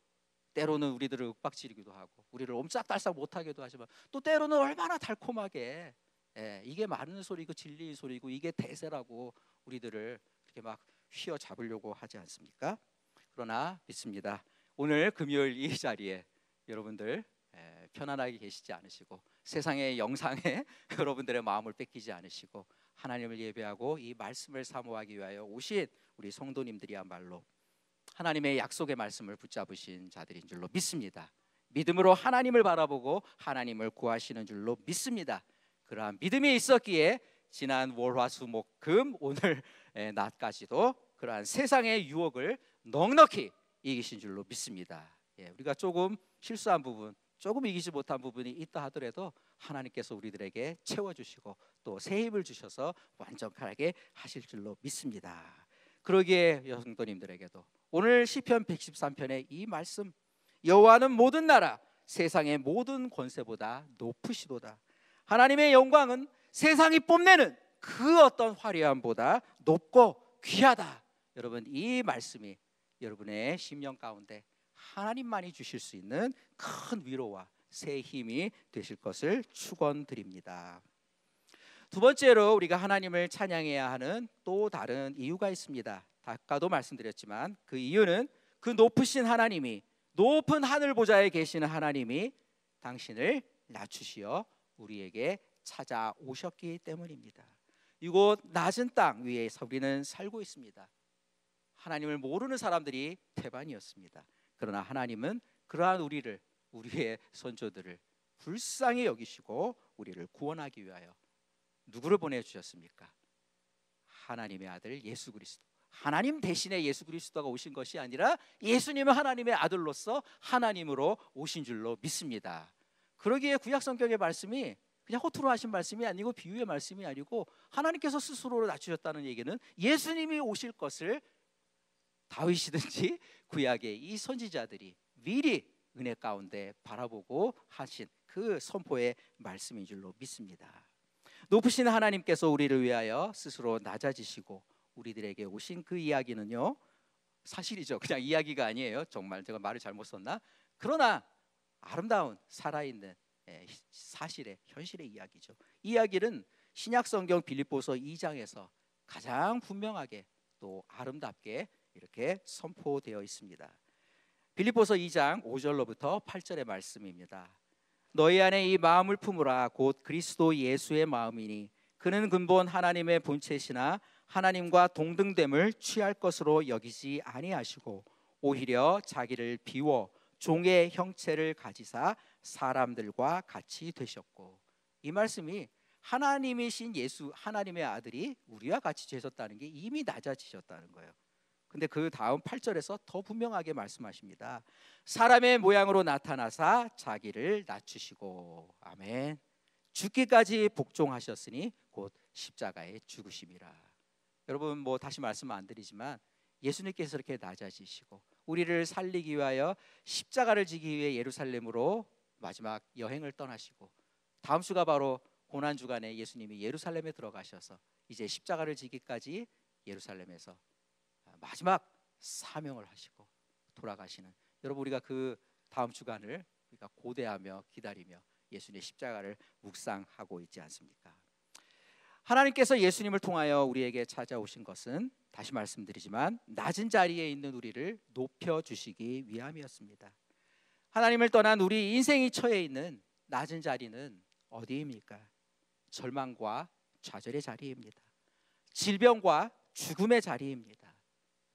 때로는 우리들을 윽박지르기도 하고 우리를 옴짝달싹 못하게도 하지만 또 때로는 얼마나 달콤하게, 예, 이게 맞는 소리고 진리의 소리고 이게 대세라고 우리들을 이렇게 막 휘어잡으려고 하지 않습니까? 그러나 믿습니다. 오늘 금요일 이 자리에 여러분들 편안하게 계시지 않으시고 세상의 영상에 여러분들의 마음을 뺏기지 않으시고 하나님을 예배하고 이 말씀을 사모하기 위하여 오신 우리 성도님들이야말로 하나님의 약속의 말씀을 붙잡으신 자들인 줄로 믿습니다. 믿음으로 하나님을 바라보고 하나님을 구하시는 줄로 믿습니다. 그러한 믿음이 있었기에 지난 월화수목금 오늘 낮까지도 그러한 세상의 유혹을 넉넉히 이기신 줄로 믿습니다. 예, 우리가 조금 실수한 부분, 조금 이기지 못한 부분이 있다 하더라도 하나님께서 우리들에게 채워주시고 또 새 힘을 주셔서 완전하게 하실 줄로 믿습니다. 그러기에 성도님들에게도 오늘 시편 113편의 이 말씀, 여호와는 모든 나라 세상의 모든 권세보다 높으시도다. 하나님의 영광은 세상이 뽐내는 그 어떤 화려함보다 높고 귀하다. 여러분, 이 말씀이 여러분의 심령 가운데 하나님만이 주실 수 있는 큰 위로와 새 힘이 되실 것을 축원드립니다. 두 번째로 우리가 하나님을 찬양해야 하는 또 다른 이유가 있습니다. 아까도 말씀드렸지만 그 이유는 그 높으신 하나님이, 높은 하늘 보좌에 계시는 하나님이 당신을 낮추시어 우리에게 찾아오셨기 때문입니다. 이곳 낮은 땅 위에서 우리는 살고 있습니다. 하나님을 모르는 사람들이 태반이었습니다. 그러나 하나님은 그러한 우리를, 우리의 선조들을 불쌍히 여기시고 우리를 구원하기 위하여 누구를 보내주셨습니까? 하나님의 아들 예수 그리스도. 하나님 대신에 예수 그리스도가 오신 것이 아니라 예수님은 하나님의 아들로서 하나님으로 오신 줄로 믿습니다. 그러기에 구약 성경의 말씀이 그냥 허투루 하신 말씀이 아니고 비유의 말씀이 아니고 하나님께서 스스로 낮추셨다는 얘기는 예수님이 오실 것을 다윗이든지 구약의 이 선지자들이 미리 은혜 가운데 바라보고 하신 그 선포의 말씀인 줄로 믿습니다. 높으신 하나님께서 우리를 위하여 스스로 낮아지시고 우리들에게 오신 그 이야기는요, 사실이죠. 그냥 이야기가 아니에요. 정말 제가 말을 잘못 썼나? 그러나 아름다운 살아있는 사실의 현실의 이야기죠. 이 이야기는 신약성경 빌립보서 2장에서 가장 분명하게 또 아름답게 이렇게 선포되어 있습니다. 빌립보서 2장 5절로부터 8절의 말씀입니다. 너희 안에 이 마음을 품으라. 곧 그리스도 예수의 마음이니 그는 근본 하나님의 본체시나 하나님과 동등됨을 취할 것으로 여기지 아니하시고 오히려 자기를 비워 종의 형체를 가지사 사람들과 같이 되셨고, 이 말씀이 하나님이신 예수 하나님의 아들이 우리와 같이 되셨다는 게 이미 낮아지셨다는 거예요. 근데 그 다음 8절에서 더 분명하게 말씀하십니다. 사람의 모양으로 나타나사 자기를 낮추시고, 아멘, 죽기까지 복종하셨으니 곧 십자가에 죽으심이라. 여러분, 뭐 다시 말씀 안 드리지만 예수님께서 이렇게 낮아지시고 우리를 살리기 위하여 십자가를 지기 위해 예루살렘으로 마지막 여행을 떠나시고, 다음 주가 바로 고난주간에 예수님이 예루살렘에 들어가셔서 이제 십자가를 지기까지 예루살렘에서 마지막 사명을 하시고 돌아가시는, 여러분, 우리가 그 다음 주간을 우리가 고대하며 기다리며 예수님의 십자가를 묵상하고 있지 않습니까? 하나님께서 예수님을 통하여 우리에게 찾아오신 것은 다시 말씀드리지만 낮은 자리에 있는 우리를 높여주시기 위함이었습니다. 하나님을 떠난 우리 인생이 처해 있는 낮은 자리는 어디입니까? 절망과 좌절의 자리입니다. 질병과 죽음의 자리입니다.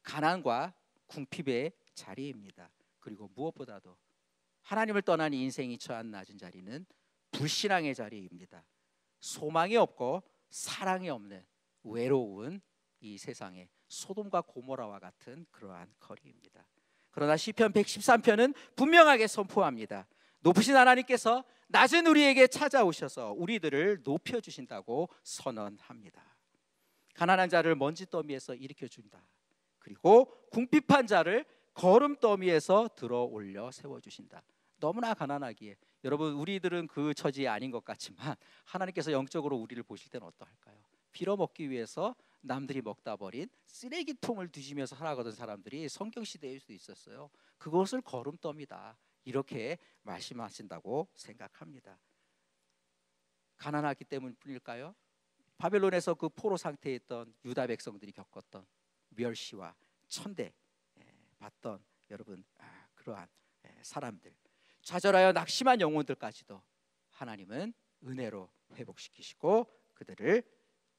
가난과 궁핍의 자리입니다. 그리고 무엇보다도 하나님을 떠난 인생이 처한 낮은 자리는 불신앙의 자리입니다. 소망이 없고 사랑이 없는 외로운 이 세상의 소돔과 고모라와 같은 그러한 거리입니다. 그러나 시편 113편은 분명하게 선포합니다. 높으신 하나님께서 낮은 우리에게 찾아오셔서 우리들을 높여주신다고 선언합니다. 가난한 자를 먼지더미에서 일으켜준다. 그리고 궁핍한 자를 거름더미에서 들어 올려 세워주신다. 너무나 가난하기에 여러분, 우리들은 그 처지에 아닌 것 같지만 하나님께서 영적으로 우리를 보실 때는 어떠할까요? 빌어먹기 위해서 남들이 먹다 버린 쓰레기통을 뒤지면서 살아가던 사람들이 성경시대일 수도 있었어요. 그것을 거름더미다, 이렇게 말씀하신다고 생각합니다. 가난하기 때문일까요? 바벨론에서 그 포로 상태에 있던 유다 백성들이 겪었던 멸시와 천대 받던 여러분 그러한 사람들, 좌절하여 낙심한 영혼들까지도 하나님은 은혜로 회복시키시고 그들을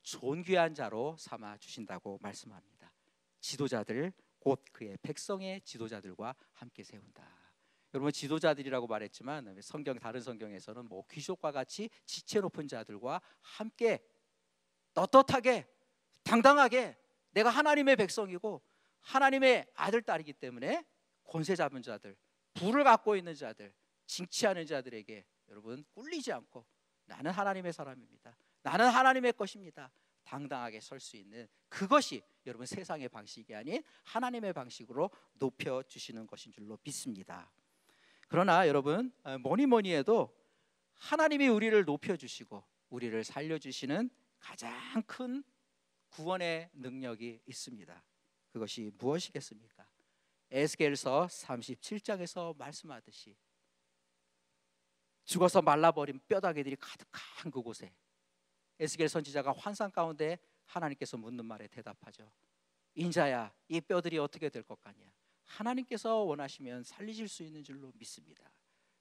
존귀한 자로 삼아 주신다고 말씀합니다. 지도자들, 곧 그의 백성의 지도자들과 함께 세운다. 여러분, 지도자들이라고 말했지만 다른 성경에서는 뭐 귀족과 같이 지체 높은 자들과 함께 떳떳하게 당당하게 내가 하나님의 백성이고 하나님의 아들 딸이기 때문에 권세 잡은 자들, 부를 갖고 있는 자들, 징치하는 자들에게 여러분 꿀리지 않고 나는 하나님의 사람입니다, 나는 하나님의 것입니다, 당당하게 설 수 있는, 그것이 여러분 세상의 방식이 아닌 하나님의 방식으로 높여주시는 것인 줄로 믿습니다. 그러나 여러분, 뭐니 해도 하나님이 우리를 높여주시고 우리를 살려주시는 가장 큰 구원의 능력이 있습니다. 그것이 무엇이겠습니까? 에스겔서 37장에서 말씀하듯이 죽어서 말라버린 뼈다귀들이 가득한 그곳에 에스겔 선지자가 환상 가운데 하나님께서 묻는 말에 대답하죠. 인자야, 이 뼈들이 어떻게 될 것 같냐? 하나님께서 원하시면 살리실 수 있는 줄로 믿습니다.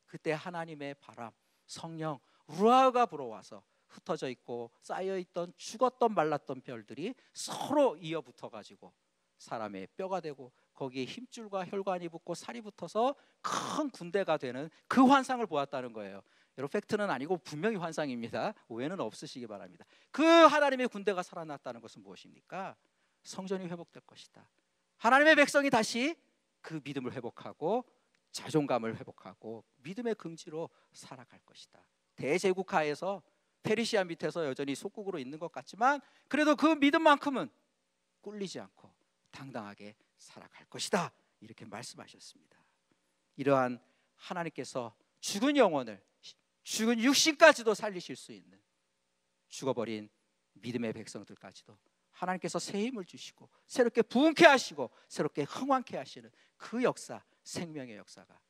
그때 하나님의 바람, 성령 루아가 불어와서 흩어져 있고 쌓여있던 죽었던 말랐던 뼈들이 서로 이어붙어 가지고 사람의 뼈가 되고 거기에 힘줄과 혈관이 붙고 살이 붙어서 큰 군대가 되는 그 환상을 보았다는 거예요. 여러분, 팩트는 아니고 분명히 환상입니다. 오해는 없으시기 바랍니다. 그 하나님의 군대가 살아났다는 것은 무엇입니까? 성전이 회복될 것이다. 하나님의 백성이 다시 그 믿음을 회복하고 자존감을 회복하고 믿음의 긍지로 살아갈 것이다. 대제국하에서 페르시아 밑에서 여전히 속국으로 있는 것 같지만 그래도 그 믿음만큼은 꿀리지 않고 당당하게 살아갈 것이다. 이렇게 말씀하셨습니다. 이러한 하나님께서 죽은 영혼을, 죽은 육신까지도 살리실 수 있는, 죽어버린 믿음의 백성들까지도 하나님께서 새 힘을 주시고 새롭게 부흥케 하시고 새롭게 흥왕케 하시는 그 역사, 생명의 역사가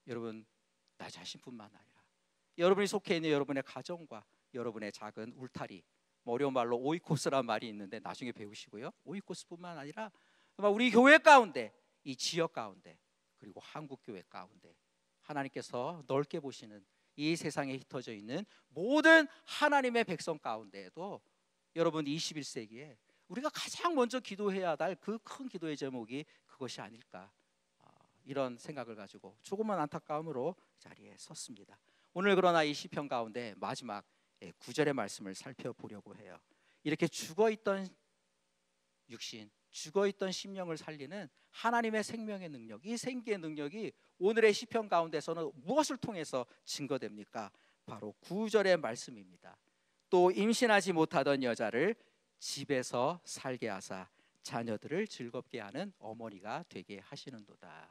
여러분 나 자신뿐만 아니라 여러분이 속해 있는 여러분의 가정과 여러분의 작은 울타리, 어려운 말로 오이코스란 말이 있는데 나중에 배우시고요. 오이코스뿐만 아니라 우리 교회 가운데, 이 지역 가운데, 그리고 한국 교회 가운데 하나님께서 넓게 보시는 이 세상에 흩어져 있는 모든 하나님의 백성 가운데에도 여러분 21세기에 우리가 가장 먼저 기도해야 할 그 큰 기도의 제목이 그것이 아닐까, 이런 생각을 가지고 조금만 안타까움으로 자리에 섰습니다. 오늘 그러나 이 시편 가운데 마지막 9절의 말씀을 살펴보려고 해요. 이렇게 죽어있던 육신, 죽어있던 심령을 살리는 하나님의 생명의 능력, 이 생기의 능력이 오늘의 시편 가운데서는 무엇을 통해서 증거됩니까? 바로 9절의 말씀입니다. 또 임신하지 못하던 여자를 집에서 살게 하사 자녀들을 즐겁게 하는 어머니가 되게 하시는도다.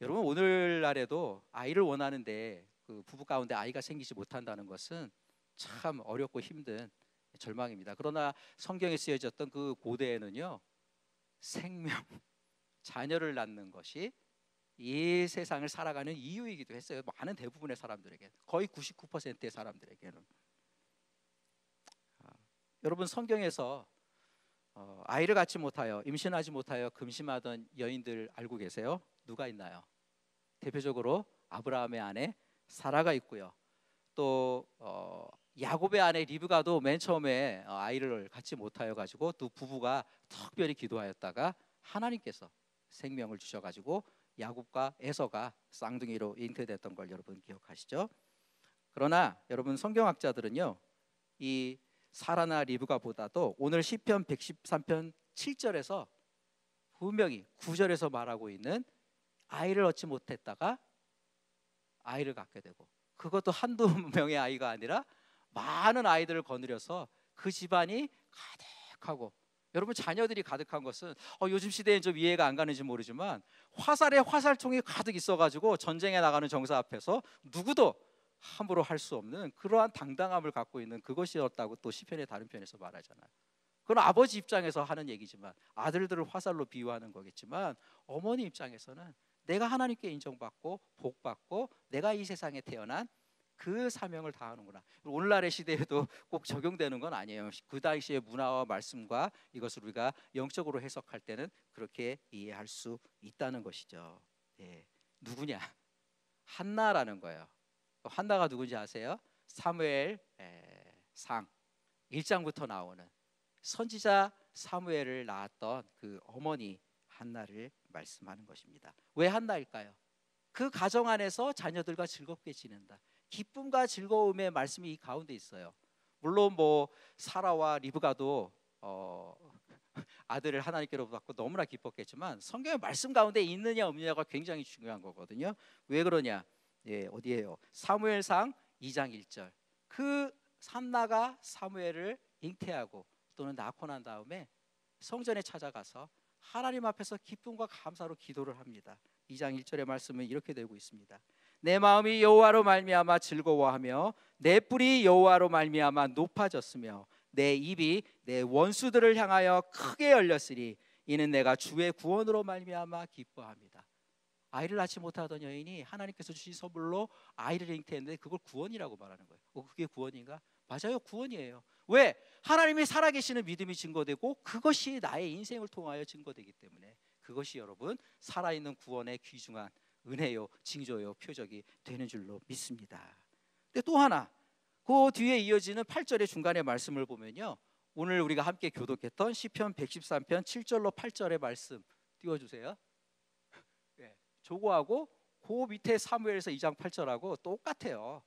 여러분 오늘날에도 아이를 원하는데 그 부부 가운데 아이가 생기지 못한다는 것은 참 어렵고 힘든 절망입니다. 그러나 성경에 쓰여졌던 그 고대에는요, 생명, 자녀를 낳는 것이 이 세상을 살아가는 이유이기도 했어요. 많은 대부분의 사람들에게, 거의 99%의 사람들에게는. 여러분 성경에서 아이를 갖지 못하여, 임신하지 못하여 금심하던 여인들 알고 계세요? 누가 있나요? 대표적으로 아브라함의 아내 사라가 있고요. 또 야곱의 아내 리브가도 맨 처음에 아이를 갖지 못하여 가지고 또 부부가 특별히 기도하였다가 하나님께서 생명을 주셔가지고 야곱과 에서가 쌍둥이로 잉태됐던 걸 여러분 기억하시죠? 그러나 여러분 성경학자들은요, 이 사라나 리브가보다도 오늘 시편 113편 7절에서 분명히 9절에서 말하고 있는 아이를 얻지 못했다가 아이를 갖게 되고, 그것도 한두 명의 아이가 아니라 많은 아이들을 거느려서 그 집안이 가득하고, 여러분 자녀들이 가득한 것은 요즘 시대엔 좀 이해가 안 가는지 모르지만 화살에 화살통이 가득 있어가지고 전쟁에 나가는 정사 앞에서 누구도 함부로 할 수 없는 그러한 당당함을 갖고 있는 그것이었다고 또 시편의 다른 편에서 말하잖아요. 그건 아버지 입장에서 하는 얘기지만, 아들들을 화살로 비유하는 거겠지만, 어머니 입장에서는 내가 하나님께 인정받고 복받고 내가 이 세상에 태어난 그 사명을 다하는구나. 오늘날의 시대에도 꼭 적용되는 건 아니에요. 그 당시의 문화와 말씀과 이것을 우리가 영적으로 해석할 때는 그렇게 이해할 수 있다는 것이죠. 누구냐? 한나라는 거예요. 한나가 누군지 아세요? 사무엘 상 1장부터 나오는 선지자 사무엘을 낳았던 그 어머니 한나를 말씀하는 것입니다. 왜 한나일까요? 그 가정 안에서 자녀들과 즐겁게 지낸다. 기쁨과 즐거움의 말씀이 이 가운데 있어요. 물론 뭐 사라와 리브가도 아들을 하나님께로 받고 너무나 기뻤겠지만 성경의 말씀 가운데 있느냐 없느냐가 굉장히 중요한 거거든요. 왜 그러냐? 어디에요? 사무엘상 2장 1절. 그 한나가 사무엘을 잉태하고 또는 낳고 난 다음에 성전에 찾아가서 하나님 앞에서 기쁨과 감사로 기도를 합니다. 2장 1절의 말씀은 이렇게 되고 있습니다. 내 마음이 여호와로 말미암아 즐거워하며 내 뿔이 여호와로 말미암아 높아졌으며 내 입이 내 원수들을 향하여 크게 열렸으니 이는 내가 주의 구원으로 말미암아 기뻐합니다. 아이를 낳지 못하던 여인이 하나님께서 주신 선물로 아이를 잉태했는데 그걸 구원이라고 말하는 거예요. 그게 구원인가? 맞아요, 구원이에요. 왜? 하나님이 살아계시는 믿음이 증거되고 그것이 나의 인생을 통하여 증거되기 때문에 그것이 여러분 살아있는 구원의 귀중한 은혜요, 징조요, 표적이 되는 줄로 믿습니다. 근데 또 하나, 그 뒤에 이어지는 8절의 중간의 말씀을 보면요, 오늘 우리가 함께 교독했던 시편 113편 7절로 8절의 말씀 띄워주세요. 저거하고 그 밑에 사무엘서 2장 8절하고 똑같아요.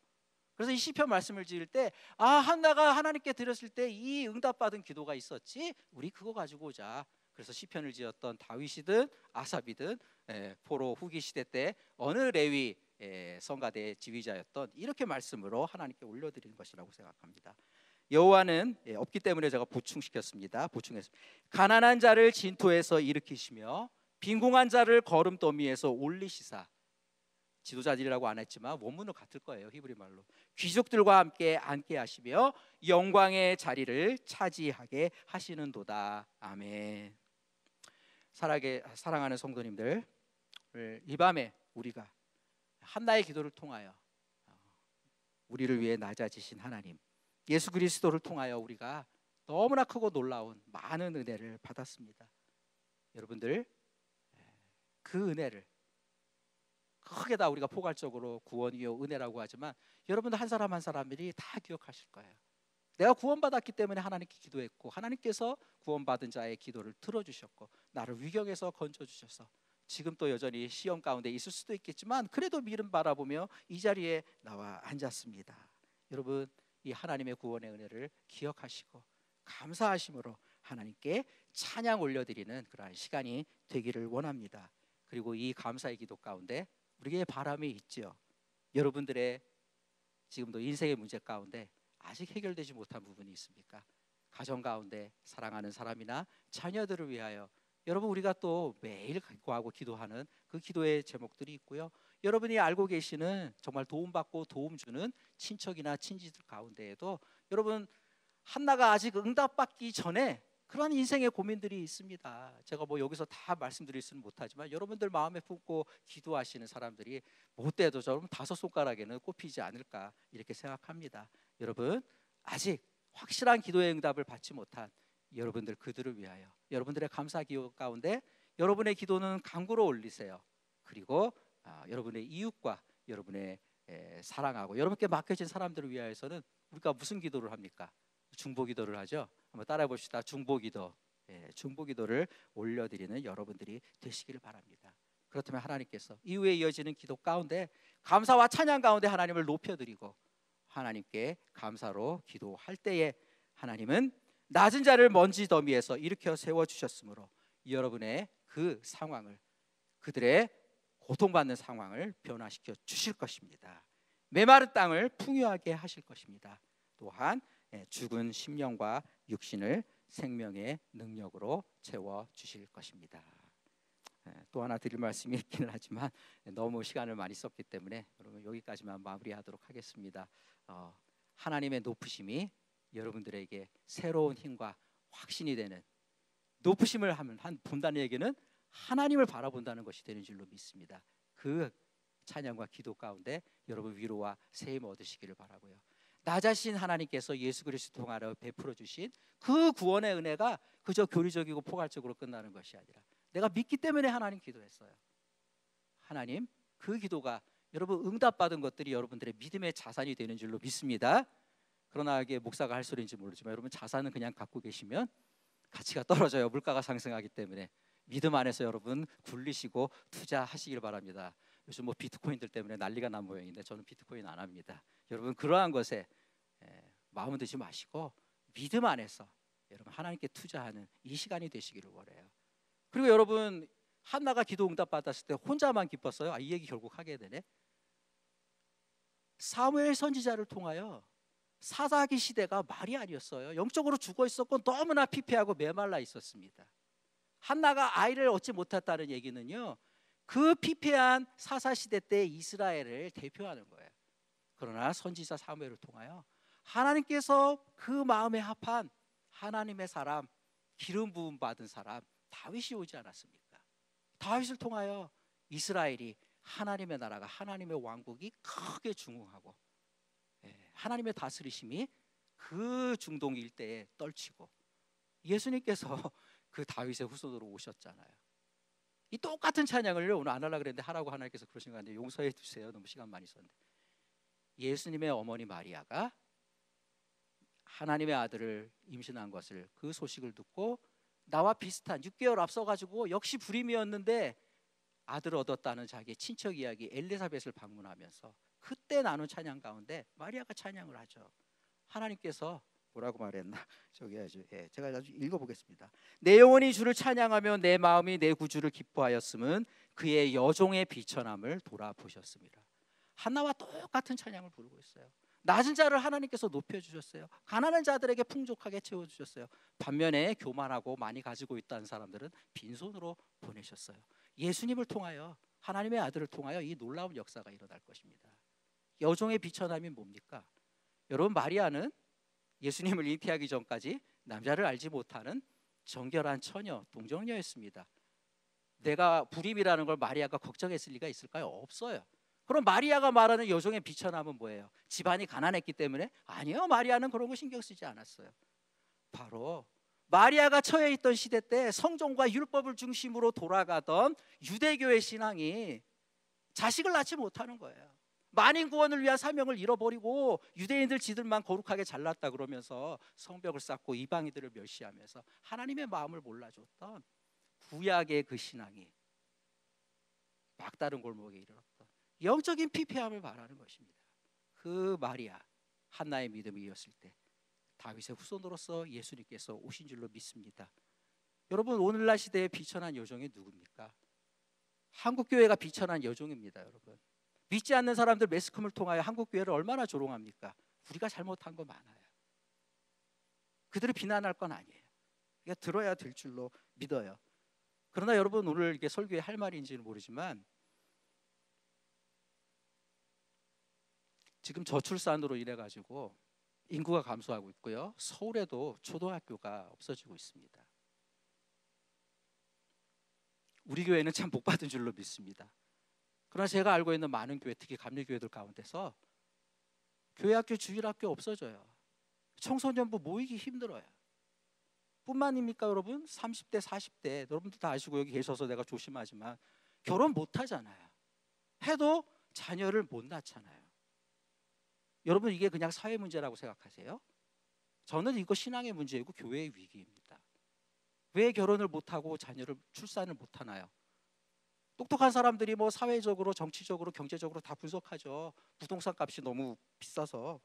그래서 이 시편 말씀을 지을 때 한나가 하나님께 드렸을 때 이 응답받은 기도가 있었지, 우리 그거 가지고 오자. 그래서 시편을 지었던 다윗이든 아삽이든 포로 후기 시대 때 어느 레위 성가대의 지휘자였던 이렇게 말씀으로 하나님께 올려드리는 것이라고 생각합니다. 여호와는 없기 때문에 제가 보충했습니다. 가난한 자를 진토에서 일으키시며 빈궁한 자를 거름더미에서 올리시사. 지도자들이라고 안 했지만 원문은 같을 거예요. 히브리 말로. 귀족들과 함께 앉게 하시며 영광의 자리를 차지하게 하시는도다. 아멘. 사랑하는 성도님들, 이 밤에 우리가 한나의 기도를 통하여 우리를 위해 낮아지신 하나님 예수 그리스도를 통하여 우리가 너무나 크고 놀라운 많은 은혜를 받았습니다. 여러분들 그 은혜를 크게 다 우리가 포괄적으로 구원이요 은혜라고 하지만 여러분들 한 사람 한 사람들이 다 기억하실 거예요. 내가 구원받았기 때문에 하나님께 기도했고 하나님께서 구원받은 자의 기도를 들어주셨고 나를 위경에서 건져주셔서 지금 또 여전히 시험 가운데 있을 수도 있겠지만 그래도 미름 바라보며 이 자리에 나와 앉았습니다. 여러분 이 하나님의 구원의 은혜를 기억하시고 감사하심으로 하나님께 찬양 올려드리는 그러한 시간이 되기를 원합니다. 그리고 이 감사의 기도 가운데 우리에게 바람이 있지요. 여러분들의 지금도 인생의 문제 가운데 아직 해결되지 못한 부분이 있습니까? 가정 가운데 사랑하는 사람이나 자녀들을 위하여 여러분 우리가 또 매일 기도하고 기도하는 그 기도의 제목들이 있고요. 여러분이 알고 계시는 정말 도움받고 도움 주는 친척이나 친지들 가운데에도 여러분 한나가 아직 응답받기 전에 그런 인생의 고민들이 있습니다. 제가 뭐 여기서 다 말씀드릴 수는 못하지만 여러분들 마음에 품고 기도하시는 사람들이 못돼도 저는 5손가락에는 꼽히지 않을까 이렇게 생각합니다. 여러분 아직 확실한 기도의 응답을 받지 못한 여러분들 그들을 위하여 여러분들의 감사 기도 가운데 여러분의 기도는 간구로 올리세요. 그리고 여러분의 이웃과 여러분의 사랑하고 여러분께 맡겨진 사람들을 위하여서는 우리가 무슨 기도를 합니까? 중보기도를 하죠. 한번 따라해 봅시다. 중보기도. 중보기도를 올려드리는 여러분들이 되시기를 바랍니다. 그렇다면 하나님께서 이후에 이어지는 기도 가운데 감사와 찬양 가운데 하나님을 높여드리고 하나님께 감사로 기도할 때에 하나님은 낮은 자를 먼지 더미에서 일으켜 세워주셨으므로 여러분의 그 상황을 그들의 고통받는 상황을 변화시켜 주실 것입니다. 메마른 땅을 풍요하게 하실 것입니다. 또한 죽은 심령과 육신을 생명의 능력으로 채워주실 것입니다. 또 하나 드릴 말씀이 있기는 하지만 너무 시간을 많이 썼기 때문에 여러분 여기까지만 마무리하도록 하겠습니다. 하나님의 높으심이 여러분들에게 새로운 힘과 확신이 되는 높으심을 본다는 얘기는 하나님을 바라본다는 것이 되는 줄로 믿습니다. 그 찬양과 기도 가운데 여러분 위로와 세임 얻으시기를 바라고요. 낮아신 하나님께서 예수 그리스도 통하여 베풀어 주신 그 구원의 은혜가 그저 교리적이고 포괄적으로 끝나는 것이 아니라 내가 믿기 때문에 하나님 기도했어요. 하나님 그 기도가 여러분 응답받은 것들이 여러분들의 믿음의 자산이 되는 줄로 믿습니다. 그러나 이게 목사가 할 소리인지 모르지만 여러분 자산은 그냥 갖고 계시면 가치가 떨어져요. 물가가 상승하기 때문에 믿음 안에서 여러분 굴리시고 투자하시길 바랍니다. 요즘 뭐 비트코인들 때문에 난리가 난 모양인데 저는 비트코인 안 합니다. 여러분 그러한 것에 마음 드지 마시고 믿음 안에서 여러분 하나님께 투자하는 이 시간이 되시기를 원해요. 그리고 여러분 한나가 기도 응답 받았을 때 혼자만 기뻤어요? 이 얘기 결국 하게 되네. 사무엘 선지자를 통하여 사사기 시대가 말이 아니었어요. 영적으로 죽어 있었고 너무나 피폐하고 메말라 있었습니다. 한나가 아이를 얻지 못했다는 얘기는요 그 피폐한 사사 시대 때 이스라엘을 대표하는 거예요. 그러나 선지자 사무엘을 통하여 하나님께서 그 마음에 합한 하나님의 사람 기름 부음 받은 사람 다윗이 오지 않았습니까? 다윗을 통하여 이스라엘이 하나님의 나라가 하나님의 왕국이 크게 중흥하고 하나님의 다스리심이 그 중동 일대에 떨치고 예수님께서 그 다윗의 후손으로 오셨잖아요. 이 똑같은 찬양을 오늘 안 하려고 그랬는데 하라고 하나님께서 그러신 거 아니에요. 용서해 주세요. 너무 시간 많이 썼는데 예수님의 어머니 마리아가 하나님의 아들을 임신한 것을 그 소식을 듣고 나와 비슷한 6개월 앞서가지고 역시 불임이었는데 아들을 얻었다는 자기의 친척 이야기 엘리사벳을 방문하면서 그때 나눈 찬양 가운데 마리아가 찬양을 하죠. 하나님께서 뭐라고 말했나? 저기 아주 제가 아주 읽어보겠습니다. 내 영혼이 주를 찬양하며 내 마음이 내 구주를 기뻐하였음은 그의 여종의 비천함을 돌아보셨습니다. 하나와 똑같은 찬양을 부르고 있어요. 낮은 자를 하나님께서 높여주셨어요. 가난한 자들에게 풍족하게 채워주셨어요. 반면에 교만하고 많이 가지고 있다는 사람들은 빈손으로 보내셨어요. 예수님을 통하여, 하나님의 아들을 통하여 이 놀라운 역사가 일어날 것입니다. 여종의 비천함이 뭡니까? 여러분, 마리아는 예수님을 잉태하기 전까지 남자를 알지 못하는 정결한 처녀, 동정녀였습니다. 내가 불임이라는 걸 마리아가 걱정했을 리가 있을까요? 없어요. 그럼 마리아가 말하는 여종의 비천함은 뭐예요? 집안이 가난했기 때문에? 아니요, 마리아는 그런 거 신경 쓰지 않았어요. 바로 마리아가 처해 있던 시대 때 성경과 율법을 중심으로 돌아가던 유대교의 신앙이 자식을 낳지 못하는 거예요. 만인 구원을 위한 사명을 잃어버리고 유대인들 지들만 거룩하게 잘났다 그러면서 성벽을 쌓고 이방인들을 멸시하면서 하나님의 마음을 몰라줬던 구약의 그 신앙이 막다른 골목에 이르렀던 영적인 피폐함을 말하는 것입니다. 그 마리아 한나의 믿음이 이었을 때 다윗의 후손으로서 예수님께서 오신 줄로 믿습니다. 여러분, 오늘날 시대에 비천한 여종이 누굽니까? 한국교회가 비천한 여종입니다. 여러분, 믿지 않는 사람들 매스컴을 통하여 한국교회를 얼마나 조롱합니까? 우리가 잘못한 거 많아요. 그들을 비난할 건 아니에요. 그러니까 들어야 될 줄로 믿어요. 그러나 여러분, 오늘 이게 설교에 할 말인지는 모르지만 지금 저출산으로 인해 가지고 인구가 감소하고 있고요. 서울에도 초등학교가 없어지고 있습니다. 우리 교회는 참 복 받은 줄로 믿습니다. 그러나 제가 알고 있는 많은 교회, 특히 감리교회들 가운데서 교회학교, 주일학교 없어져요. 청소년부 모이기 힘들어요. 뿐만입니까 여러분? 30대, 40대 여러분들 다 아시고 여기 계셔서 내가 조심하지만 결혼 못하잖아요. 해도 자녀를 못 낳잖아요. 여러분, 이게 그냥 사회 문제라고 생각하세요? 저는 이거 신앙의 문제이고 교회의 위기입니다. 왜 결혼을 못하고 자녀를 출산을 못하나요? 똑똑한 사람들이 뭐 사회적으로, 정치적으로, 경제적으로 다 분석하죠. 부동산 값이 너무 비싸서,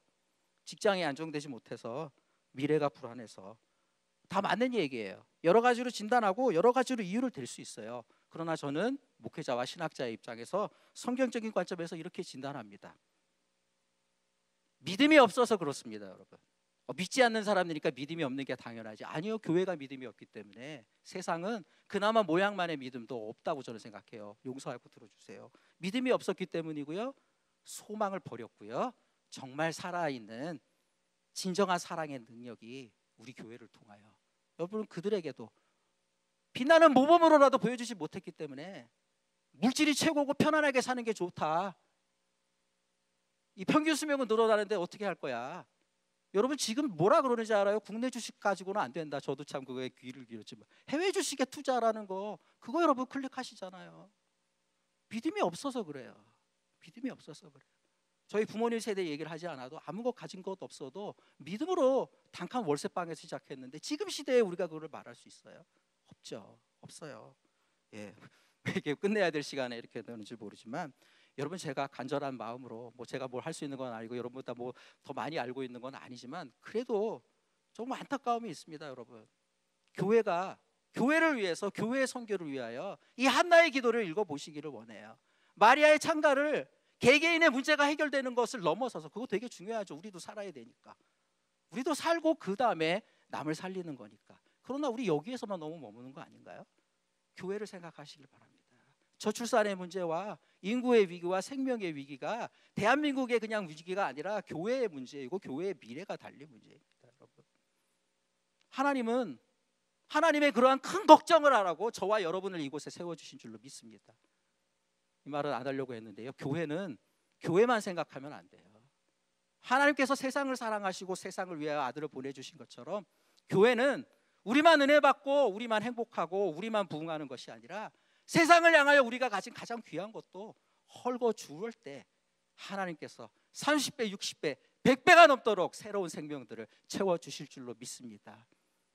직장이 안정되지 못해서, 미래가 불안해서. 다 맞는 얘기예요. 여러 가지로 진단하고 여러 가지로 이유를 댈 수 있어요. 그러나 저는 목회자와 신학자의 입장에서 성경적인 관점에서 이렇게 진단합니다. 믿음이 없어서 그렇습니다. 여러분, 믿지 않는 사람이니까 믿음이 없는 게 당연하지. 아니요, 교회가 믿음이 없기 때문에 세상은 그나마 모양만의 믿음도 없다고 저는 생각해요. 용서하고 들어주세요. 믿음이 없었기 때문이고요, 소망을 버렸고요, 정말 살아있는 진정한 사랑의 능력이 우리 교회를 통하여 여러분 그들에게도 빛나는 모범으로라도 보여주지 못했기 때문에 물질이 최고고 편안하게 사는 게 좋다, 이 평균 수명은 늘어나는데 어떻게 할 거야. 여러분, 지금 뭐라 그러는지 알아요? 국내 주식 가지고는 안 된다. 저도 참 그거에 귀를 기울였지만 해외 주식에 투자라는 거, 그거 여러분 클릭하시잖아요. 믿음이 없어서 그래요. 믿음이 없어서 그래요. 저희 부모님 세대 얘기를 하지 않아도 아무것 가진 것 없어도 믿음으로 단칸 월세방에서 시작했는데 지금 시대에 우리가 그걸 말할 수 있어요? 없죠. 없어요. 예. 이게 끝내야 될 시간에 이렇게 되는지 모르지만 여러분, 제가 간절한 마음으로 제가 뭘 할 수 있는 건 아니고 여러분보다 더 많이 알고 있는 건 아니지만 그래도 정말 안타까움이 있습니다. 여러분, 교회가 교회를 위해서, 교회의 선교를 위하여 이 한나의 기도를 읽어보시기를 원해요. 마리아의 창가를 개개인의 문제가 해결되는 것을 넘어서서, 그거 되게 중요하죠. 우리도 살아야 되니까. 우리도 살고 그 다음에 남을 살리는 거니까. 그러나 우리 여기에서만 너무 머무는 거 아닌가요? 교회를 생각하시길 바랍니다. 저출산의 문제와 인구의 위기와 생명의 위기가 대한민국의 그냥 위기가 아니라 교회의 문제이고 교회의 미래가 달린 문제입니다. 여러분, 하나님은 하나님의 그러한 큰 걱정을 하라고 저와 여러분을 이곳에 세워주신 줄로 믿습니다. 이 말은 안 하려고 했는데요, 교회는 교회만 생각하면 안 돼요. 하나님께서 세상을 사랑하시고 세상을 위하여 아들을 보내주신 것처럼 교회는 우리만 은혜 받고 우리만 행복하고 우리만 부흥하는 것이 아니라 세상을 향하여 우리가 가진 가장 귀한 것도 헐거 주울 때 하나님께서 30배, 60배, 100배가 넘도록 새로운 생명들을 채워주실 줄로 믿습니다.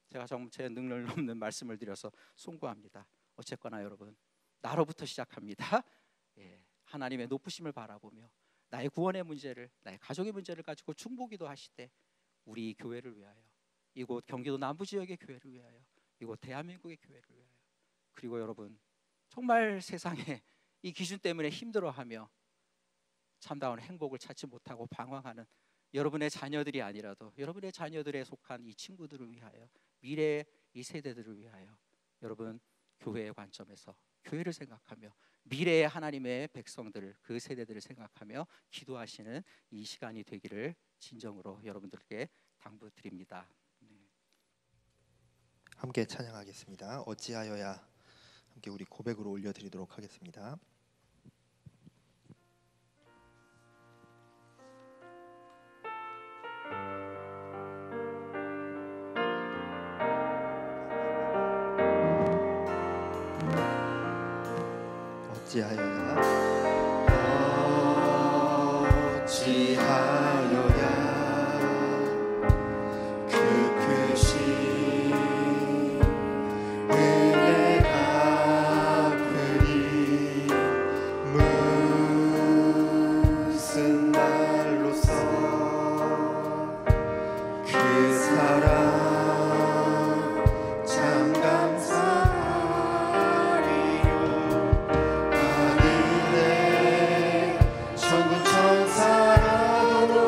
제가 정말 제 능력을 넘는 말씀을 드려서 송구합니다. 어쨌거나 여러분, 나로부터 시작합니다. 하나님의 높으심을 바라보며 나의 구원의 문제를, 나의 가족의 문제를 가지고 중보기도 하시되 우리 교회를 위하여, 이곳 경기도 남부 지역의 교회를 위하여, 이곳 대한민국의 교회를 위하여, 그리고 여러분 정말 세상에 이 기준 때문에 힘들어하며 참다운 행복을 찾지 못하고 방황하는 여러분의 자녀들이 아니라도 여러분의 자녀들에 속한 이 친구들을 위하여, 미래의 이 세대들을 위하여 여러분 교회의 관점에서 교회를 생각하며 미래의 하나님의 백성들, 그 세대들을 생각하며 기도하시는 이 시간이 되기를 진정으로 여러분들께 당부드립니다. 함께 찬양하겠습니다. 어찌하여야, 함께 우리 고백으로 올려드리도록 하겠습니다. 어찌하여야 그 크신 은혜가 그리 무슨 말로써 그 사랑 참 감사하리요. 하늘에 천군 천사라도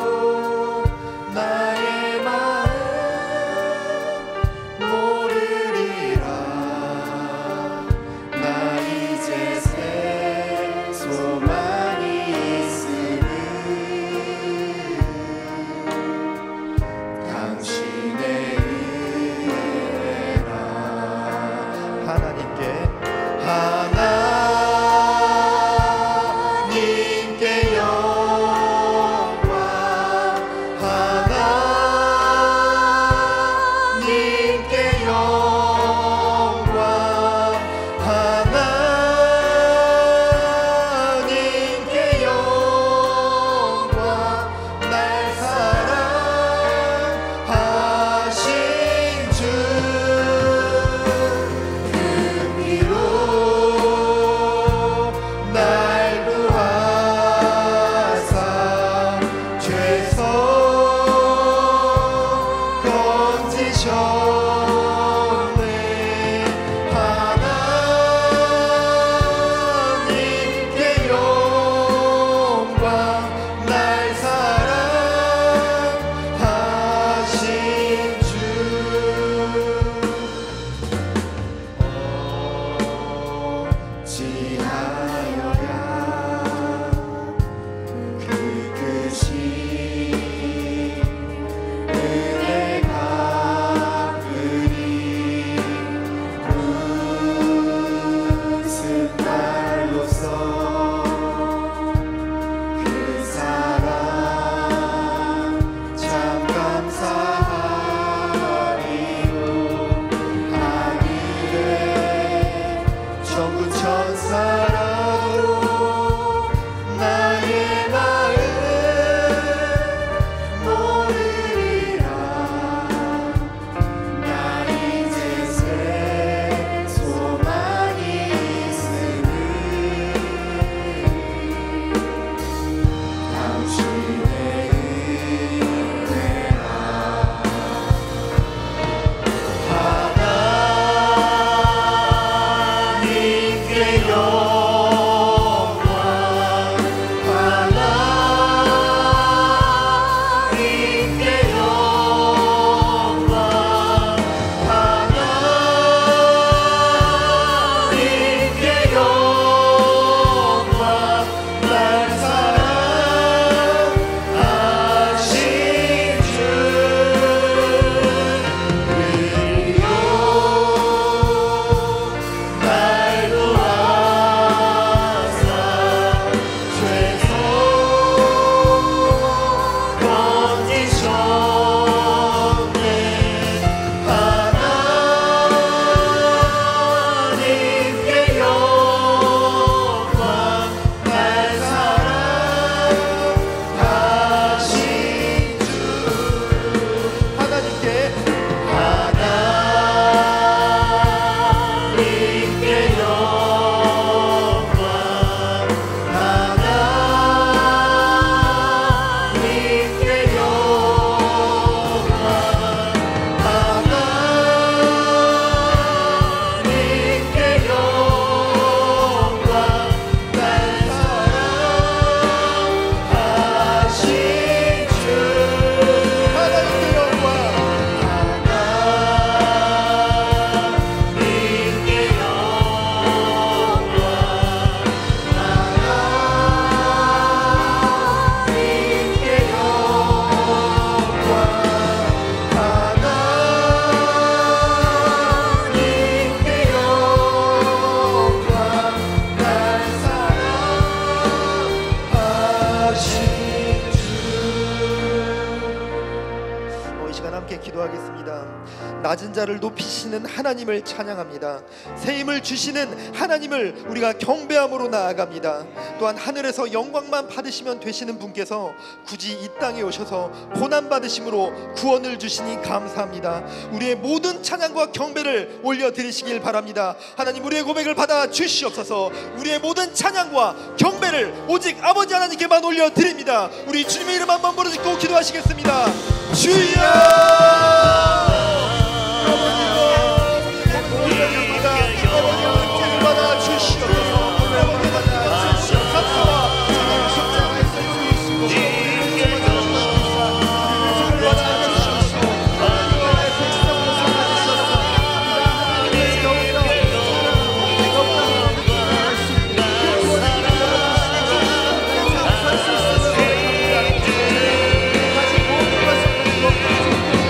낮은 자를 높이시는 하나님을 찬양합니다. 새 힘을 주시는 하나님을 우리가 경배함으로 나아갑니다. 또한 하늘에서 영광만 받으시면 되시는 분께서 굳이 이 땅에 오셔서 고난 받으심으로 구원을 주시니 감사합니다. 우리의 모든 찬양과 경배를 올려드리시길 바랍니다. 하나님, 우리의 고백을 받아 주시옵소서. 우리의 모든 찬양과 경배를 오직 아버지 하나님께만 올려드립니다. 우리 주님의 이름 한번 부르짖고 기도하시겠습니다. 주여!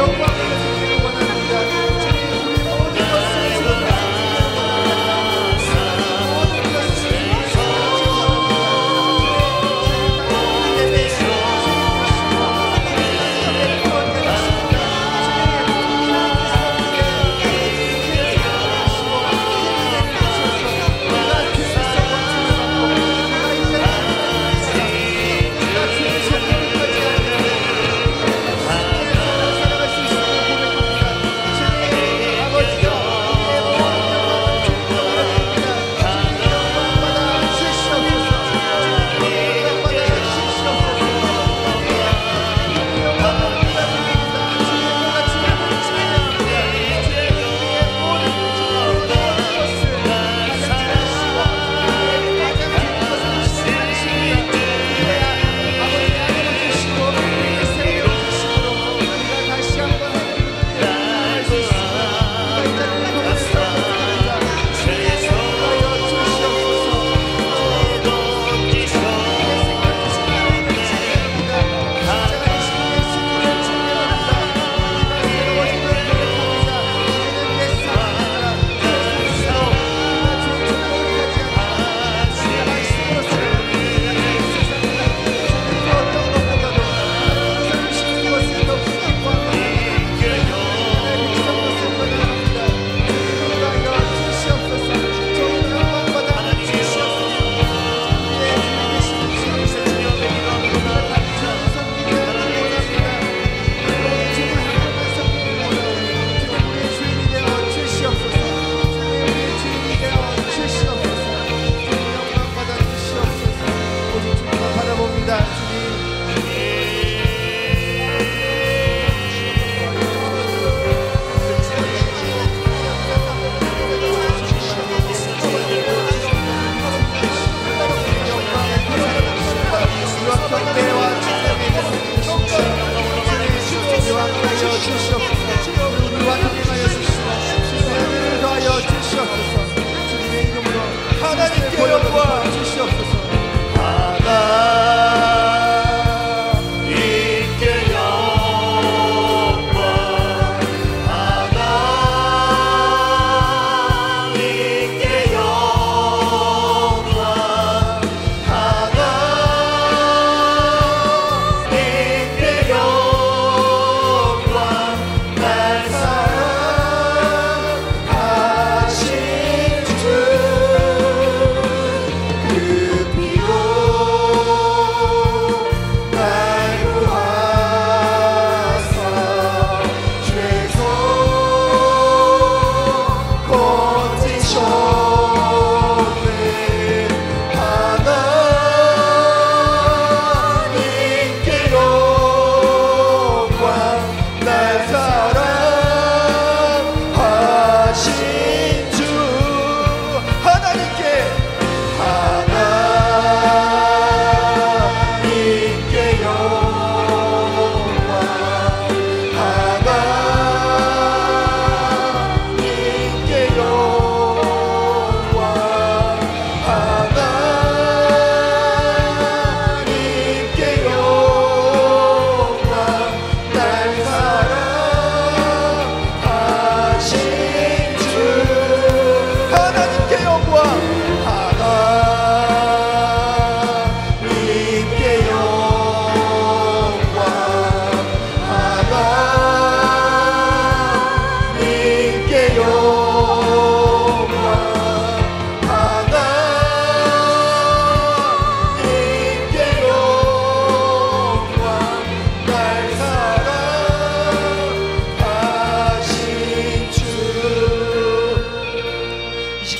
영광을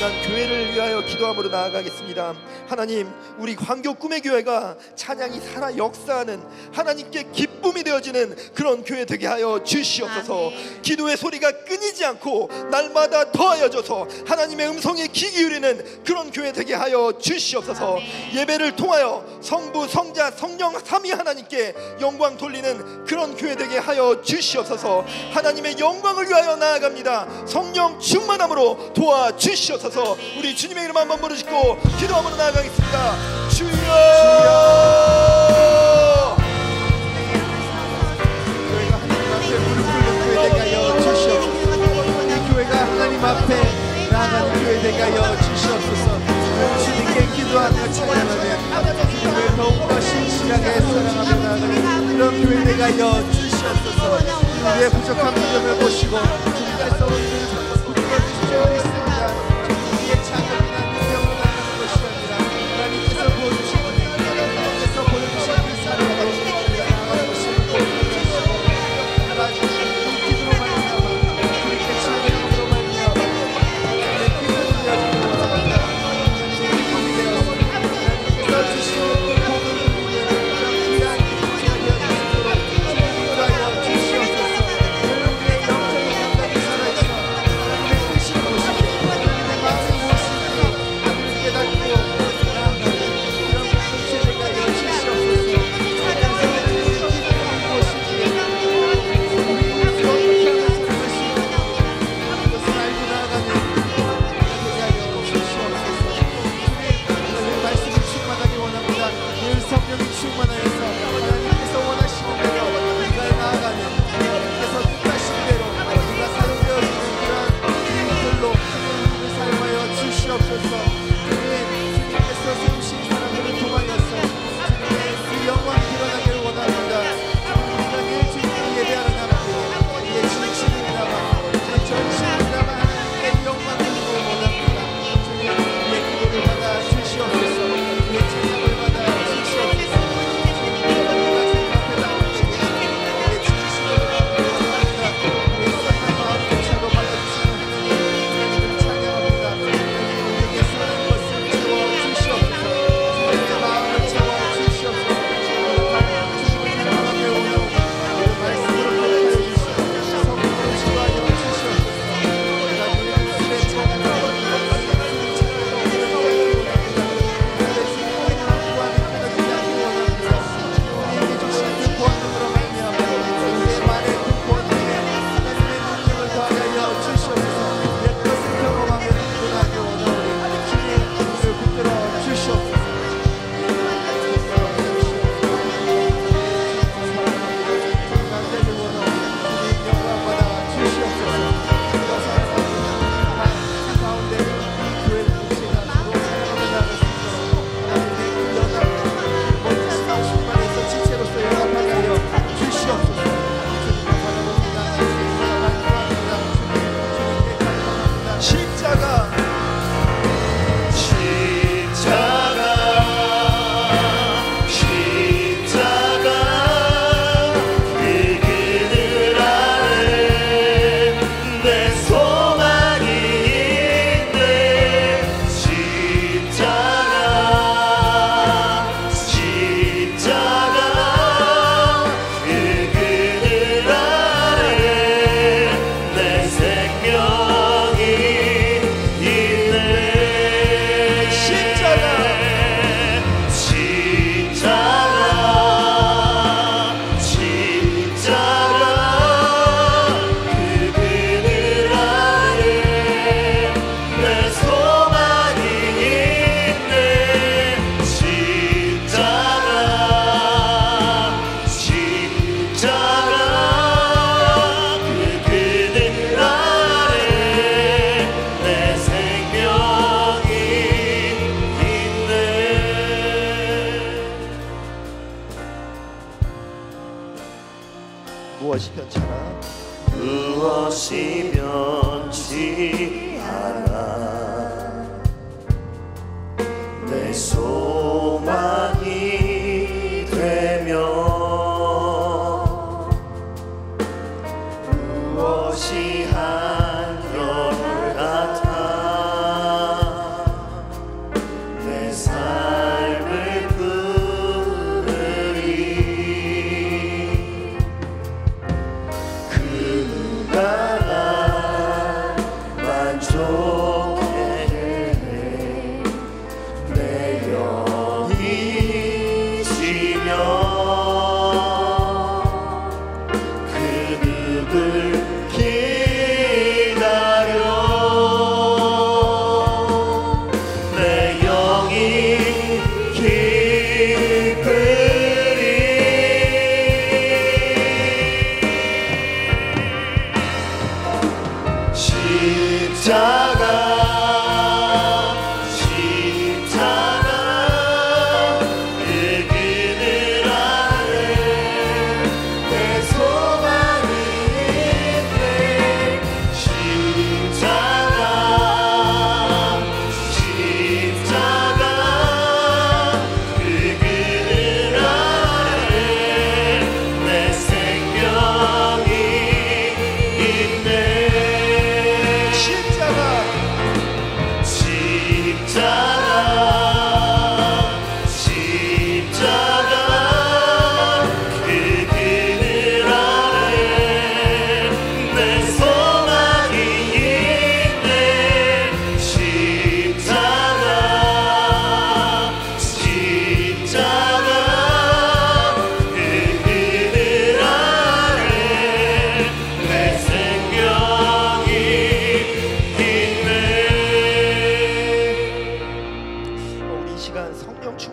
시간 교회를 위하여 기도함으로 나아가겠습니다. 하나님, 우리 광교 꿈의 교회가 찬양이 살아 역사하는 하나님께 기쁨이 되어지는 그런 교회 되게 하여 주시옵소서. 기도의 소리가 끊이지 않고 날마다 더하여져서 하나님의 음성에 귀 기울이는 그런 교회 되게 하여 주시옵소서. 예배를 통하여 성부, 성자, 성령 삼위 하나님께 영광 돌리는 그런 교회 되게 하여 주시옵소서. 하나님의 영광을 위하여 나아갑니다. 성령 충만함으로 도와주시옵소서. 우리 주님의 이름 한번 부르시고 기도함으로 나아가겠습니다. 주여! 교회가 하나님 앞에 무릎 꿇는 교회 되게 하여 주시옵소서. 이 교회가 하나님 앞에 나아가는 교회 되게 하여 주시옵소서. 주님께 기도하며 찬양하며 주님을 더욱더 신실하게 사랑하며 나아가는 그런 교회 되게 하여 주시옵소서. 우리의 부족한 믿음을 보시고 주님께서 우리를 붙들어주시오 믿습니다. 우리의 찬양이나 능력으로 나가는 것이 아니라 하나님께서 보여주신 하나님께서 보여주신 그 사랑을 나아가는 것을 보여주시고 하나님의 기도로 말미암아 주님께 찬양으로 말미암아 주님의 기도를 이어지고 원합니다. 주님의 기쁨이 되었습니다. 하나님께서 주시는 그 복을 누리는 가장 귀한 기쁨이 되어주시도록 주님 인도하여 주시옵소서. 우리의 영적인 감각이 살아있어 하나님의 뜻을 보시고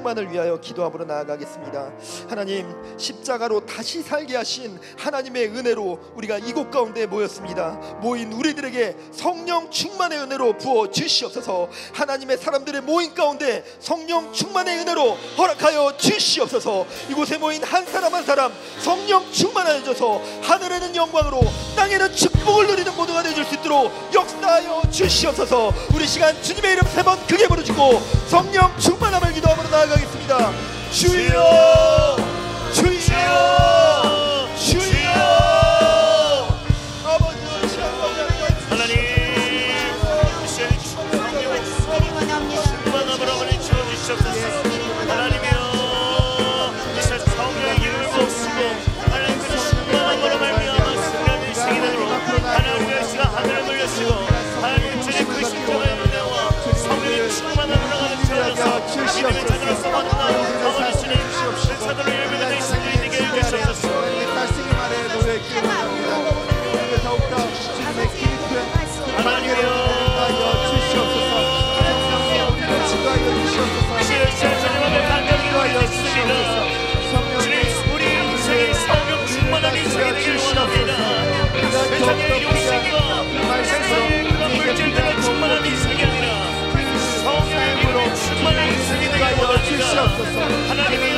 충만을 위하여 기도함으로 나아가겠습니다. 하나님, 십자가로 다시 살게 하신 하나님의 은혜로 우리가 이곳 가운데 모였습니다. 모인 우리들에게 성령 충만의 은혜로 부어 주시옵소서. 하나님의 사람들의 모임 가운데 성령 충만의 은혜로 허락하여 주시옵소서. 이곳에 모인 한 사람 한 사람 성령 충만하여 줘서 하늘에는 영광으로 땅에는 축복을 누리는 모두가 되어줄 수 있도록 역사하여 주시옵소서. 우리 시간 주님의 이름 세 번 크게 부르짖고 성령 충만함을 기도함으로 나아가겠습니다. 주여, 주여, 주여. 아버지, 우리 시간 가운데 충만함으로 하나님 주어주시옵소서. 하나님이여, 이 세상 성령의 이름을 모시고 하나님 그 충만함으로 말미암아 순간의 생이대로 하나님의 시가 하늘을 물렸시고 하나님 주님 그 십자가의 은혜와 성령의 충만함으로 하나님 주어주셔서 믿음의 자녀로서 만나 아버지 주님 그 사도로 예배되는 이 생들이 되게 해주시옵소서. 달성의 말에 노래 기도합니다. 더욱더 주님의 깊은 하나님이여, 주시옵소서. 성령의 지도하여 주시옵소서. 주님의 간절히 기도하여 주님, 우리 인생의 성령 충만한 인생이 되길 원합니다. 세상의 욕심과 세상의 그런 물질들과 충만한 인생이 아니라 성령의 힘으로 충만한 인생이 되길 원합니다. 하나님이여,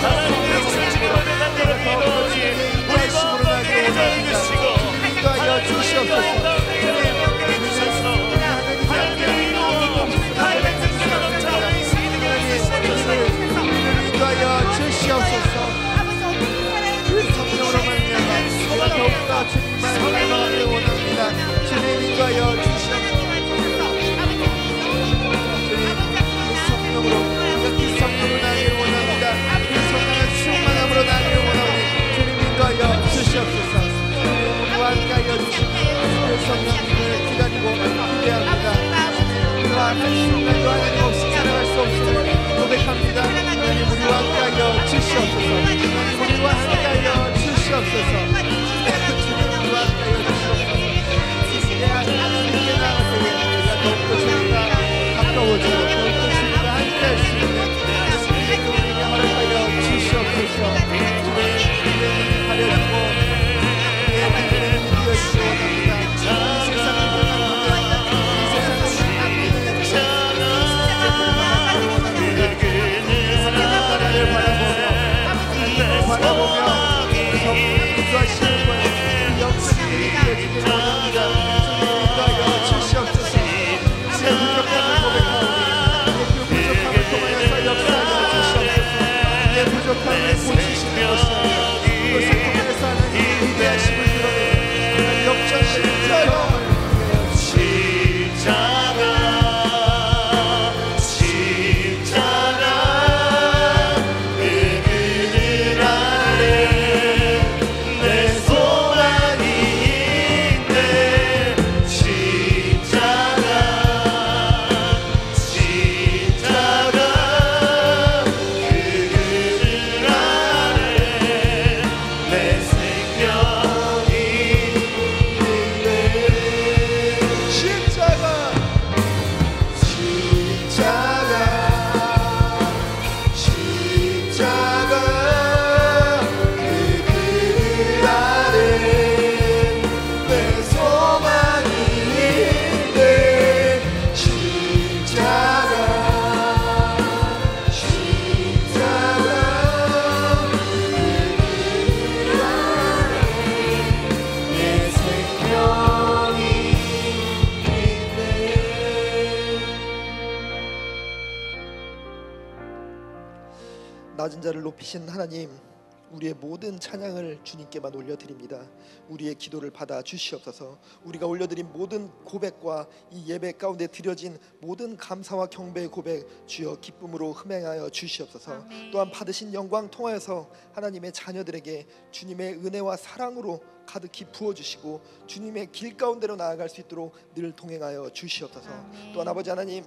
하나님의 주님을 간절히 기도하니 우리가 함께 해주시고 기도하여 주시옵소서. 하나님의 이루어 하나님의 뜻대로 넘쳐나는 인생이 되길 원합니다. 기도하여 주시옵소서. 성령으로 말미암아 우리가 더욱더 주님만 사랑하기를 원합니다. 주님 인도하여 주시옵소서. 그 성령으로 우리가 그 성령으로 나기를 원합니다. 그 성령의 충만함으로 나기를 원하오니 주님 인도하여 주시옵소서. 주님 우리와 함께하여 주시고 그 성령님을 기다리고 기대합니다. 주님 우리와 한 순간도 하나님 없이 살아갈 수 없음을 고백합니다. 하나님 우리와 함께하여 주시옵소서. 하나님 우리와 함께하여 주시옵소서. 주님 우리와 함께하여 주시옵소서. 내 하나님께 나아갈 때에 우리가 더욱더 주님과 가까워지고 더욱더 주님과 함께할 수 있는 우리에게 우리에게 허락하여 주시옵소서. 주님 우리의 가려지고 우리의 믿음이 되어지기 원합니다. 이 세상을 떠나는데 이 세상을 믿는 나라를 바라보며 성령을 인도하시는 거예요. 영성이 되어지길 원합니다. 주님 인도하여 주시옵소서. 내 부족함을 고백하오니 내 부족함을 통하여서 역사하여 주시옵소서. 내 부족함을 고치시는 것이 아니라 그것을 통해서 하나님의 위대하심을 드러내는 역전시는 자요. 낮은 자를 높이신 하나님, 우리의 모든 찬양을 주님께만 올려드립니다. 우리의 기도를 받아 주시옵소서. 우리가 올려드린 모든 고백과 이 예배 가운데 드려진 모든 감사와 경배의 고백 주여 기쁨으로 흠행하여 주시옵소서. 아멘. 또한 받으신 영광 통하여서 하나님의 자녀들에게 주님의 은혜와 사랑으로 가득히 부어주시고 주님의 길 가운데로 나아갈 수 있도록 늘 동행하여 주시옵소서. 아멘. 또한 아버지 하나님,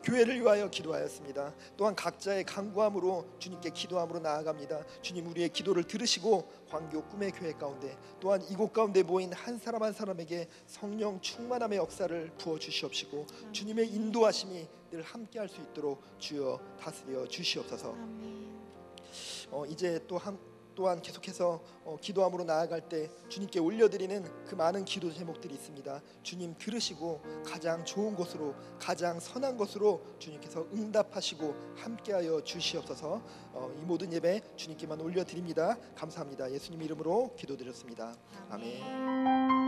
교회를 위하여 기도하였습니다. 또한 각자의 간구함으로 주님께 기도함으로 나아갑니다. 주님, 우리의 기도를 들으시고 광교 꿈의 교회 가운데 또한 이곳 가운데 모인 한 사람 한 사람에게 성령 충만함의 역사를 부어 주시옵시고 주님의 인도하심이 늘 함께할 수 있도록 주여 다스려 주시옵소서. 이제 또한 계속해서 기도함으로 나아갈 때 주님께 올려드리는 그 많은 기도 제목들이 있습니다. 주님 들으시고 가장 좋은 것으로, 가장 선한 것으로 주님께서 응답하시고 함께하여 주시옵소서. 이 모든 예배 주님께만 올려드립니다. 감사합니다. 예수님 이름으로 기도드렸습니다. 아멘.